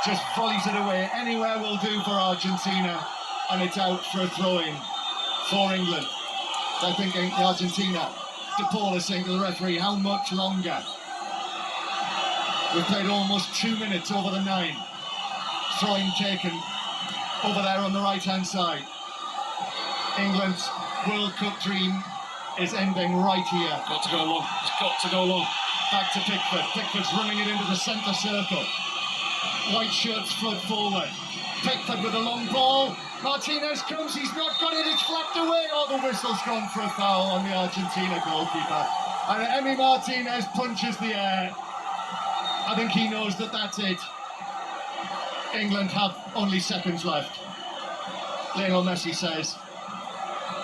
just volleys it away. Anywhere will do for Argentina, and it's out for a throw-in for England. They're thinking, Argentina. De Paul is saying to the referee, how much longer? We've played almost 2 minutes over the 9. Throw-in taken over there on the right-hand side. England's World Cup dream is ending right here. Got to go long. It's got to go long. Back to Pickford. Pickford's running it into the centre circle. White shirts flood forward. Pickford with a long ball. Martinez comes, he's not got it, it's flapped away. Oh, the whistle's gone for a foul on the Argentina goalkeeper. And Emi Martinez punches the air. I think he knows that that's it. England have only seconds left. Lionel Messi says,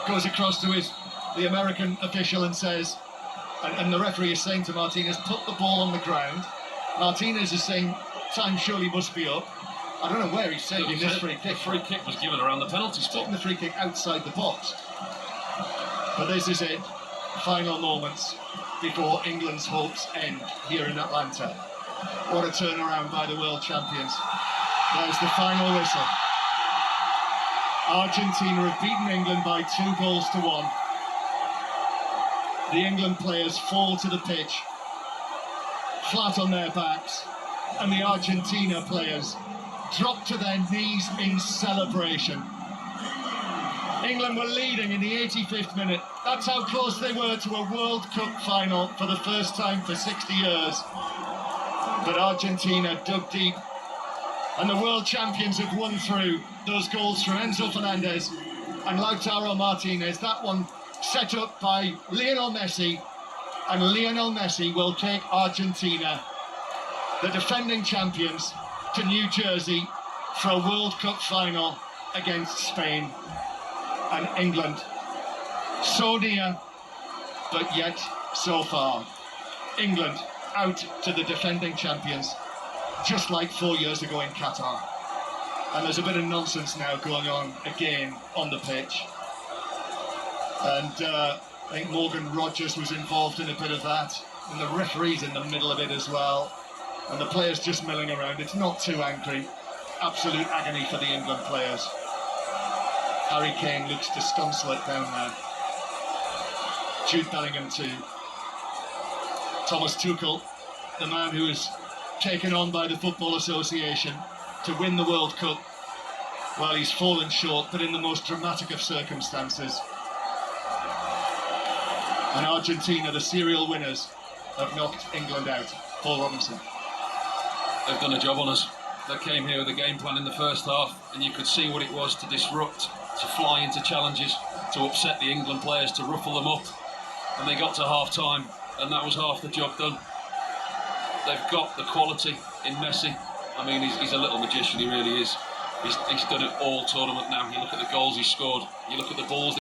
goes across to the American official and says, and the referee is saying to Martinez, put the ball on the ground. Martinez is saying, time surely must be up. I don't know where he's taking this free kick. The free kick was given around the penalty spot. Taking the free kick outside the box. But this is it. Final moments before England's hopes end here in Atlanta. What a turnaround by the world champions. There's the final whistle. Argentina have beaten England by 2-1. The England players fall to the pitch, flat on their backs, and the Argentina players drop to their knees in celebration. England were leading in the 85th minute. That's how close they were to a World Cup final for the first time for 60 years. But Argentina dug deep, and the world champions have won through. Those goals from Enzo Fernandez and Lautaro Martinez. That one set up by Lionel Messi, and Lionel Messi will take Argentina, the defending champions, to New Jersey for a World Cup final against Spain. And England, so near, but yet so far. England out to the defending champions, just like 4 years ago in Qatar. And there's a bit of nonsense now going on again on the pitch. And I think Morgan Rodgers was involved in a bit of that, and the referee's in the middle of it as well, and the players just milling around. It's not too angry. Absolute agony for the England players. Harry Kane looks disconsolate down there. Jude Bellingham too. Thomas Tuchel, the man who is taken on by the Football Association to win the World Cup, well, he's fallen short, but in the most dramatic of circumstances. And Argentina, the serial winners, have knocked England out. Paul Robinson. They've done a job on us. They came here with a game plan in the first half, and you could see what it was to disrupt, to fly into challenges, to upset the England players, to ruffle them up. And they got to half-time, and that was half the job done. They've got the quality in Messi. I mean, he's a little magician, he really is. He's done it all tournament now. You look at the goals he scored, you look at the balls